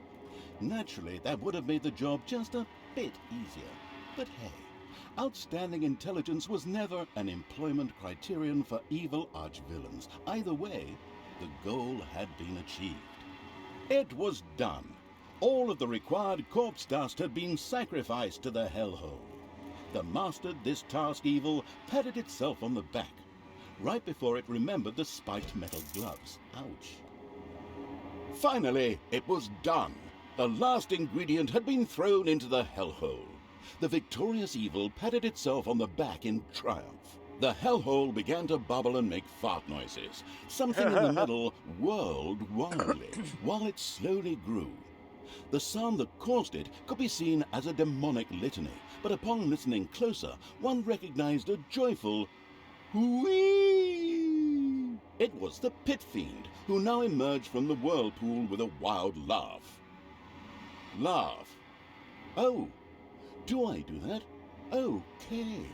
Naturally, that would have made the job just a bit easier. But hey, outstanding intelligence was never an employment criterion for evil archvillains. Either way, the goal had been achieved. It was done. All of the required corpse dust had been sacrificed to the hellhole. The mastered this task evil patted itself on the back, right before it remembered the spiked metal gloves. Ouch. Finally, it was done. The last ingredient had been thrown into the hellhole. The victorious evil patted itself on the back in triumph. The hellhole began to bubble and make fart noises. Something in the middle whirled wildly, while it slowly grew. The sound that caused it could be seen as a demonic litany, but upon listening closer, one recognized a joyful whee! It was the Pit Fiend, who now emerged from the whirlpool with a wild laugh. Laugh. Oh, do I do that? Okay.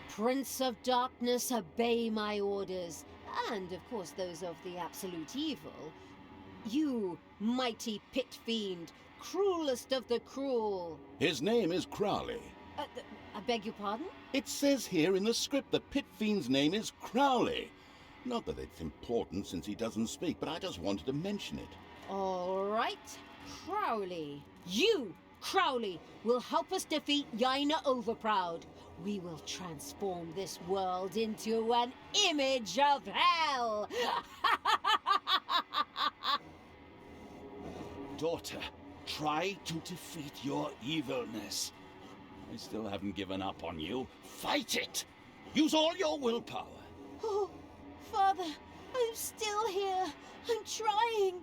Prince of Darkness, obey my orders, and of course those of the absolute evil. You, mighty Pit Fiend, cruelest of the cruel. His name is Crowley. I beg your pardon? It says here in the script the Pit Fiend's name is Crowley. Not that it's important since he doesn't speak, but I just wanted to mention it. All right, Crowley. You, Crowley, will help us defeat Yaina Overproud. We will transform this world into an image of hell. Daughter, try to defeat your evilness. I still haven't given up on you. Fight it! Use all your willpower. Oh, Father, I'm still here. I'm trying.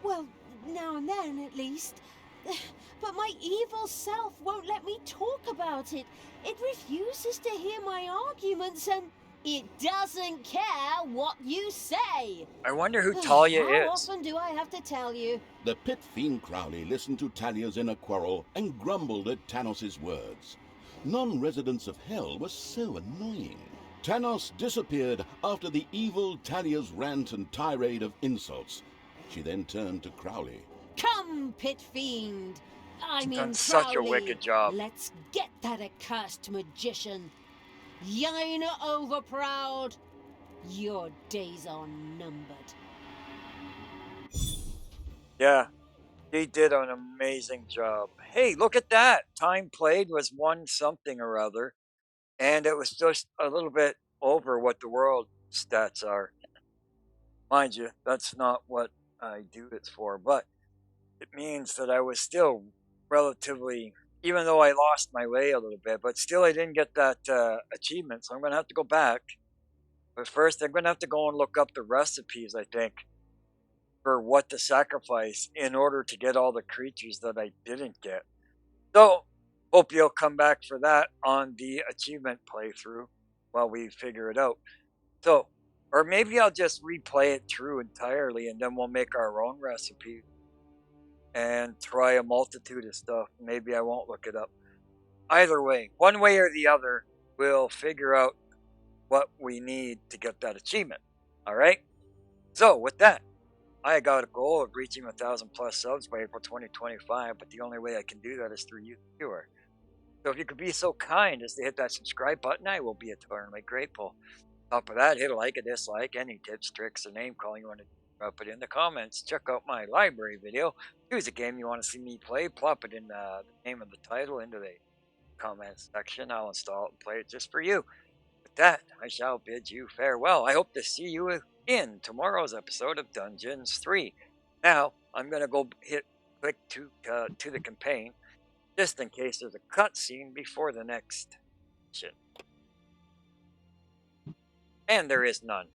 Well, now and then, at least. But my evil self won't let me talk about it. It refuses to hear my arguments, and it doesn't care what you say. I wonder who Talia How is. often do I have to tell you? The Pit Fiend Crowley listened to Talia's inner quarrel and grumbled at Tanos's words. Non-residents of Hell were so annoying. Tanos disappeared after the evil Talia's rant and tirade of insults. She then turned to Crowley. Come, Pit Fiend. I mean, Done such a Crowley. wicked job. Let's get that accursed magician. Yaina Overproud, your days are numbered. Yeah, he did an amazing job. Hey, look at that. Time played was 1 something or other, and it was just a little bit over what the world stats are. Mind you, that's not what I do it for, but it means that I was still relatively, even though I lost my way a little bit, but still I didn't get that achievement, so I'm going to have to go back. But first, I'm going to have to go and look up the recipes, I think, for what to sacrifice in order to get all the creatures that I didn't get. So, hope you'll come back for that on the achievement playthrough while we figure it out. So, or maybe I'll just replay it through entirely and then we'll make our own recipe and try a multitude of stuff. Maybe I won't look it up. Either way, one way or the other, we'll figure out what we need to get that achievement. Alright? So, with that, I got a goal of reaching 1,000 plus subs by April 2025, but the only way I can do that is through you, viewer. So if you could be so kind as to hit that subscribe button, I will be eternally grateful. On top of that, hit a like, a dislike, any tips, tricks, or name calling you want to drop it in the comments. Check out my library video. Choose a game you want to see me play. Plop it in the name of the title into the comments section. I'll install it and play it just for you. With that, I shall bid you farewell. I hope to see you in tomorrow's episode of Dungeons 3. Now, I'm going to go click to the campaign, just in case there's a cutscene before the next mission. And there is none.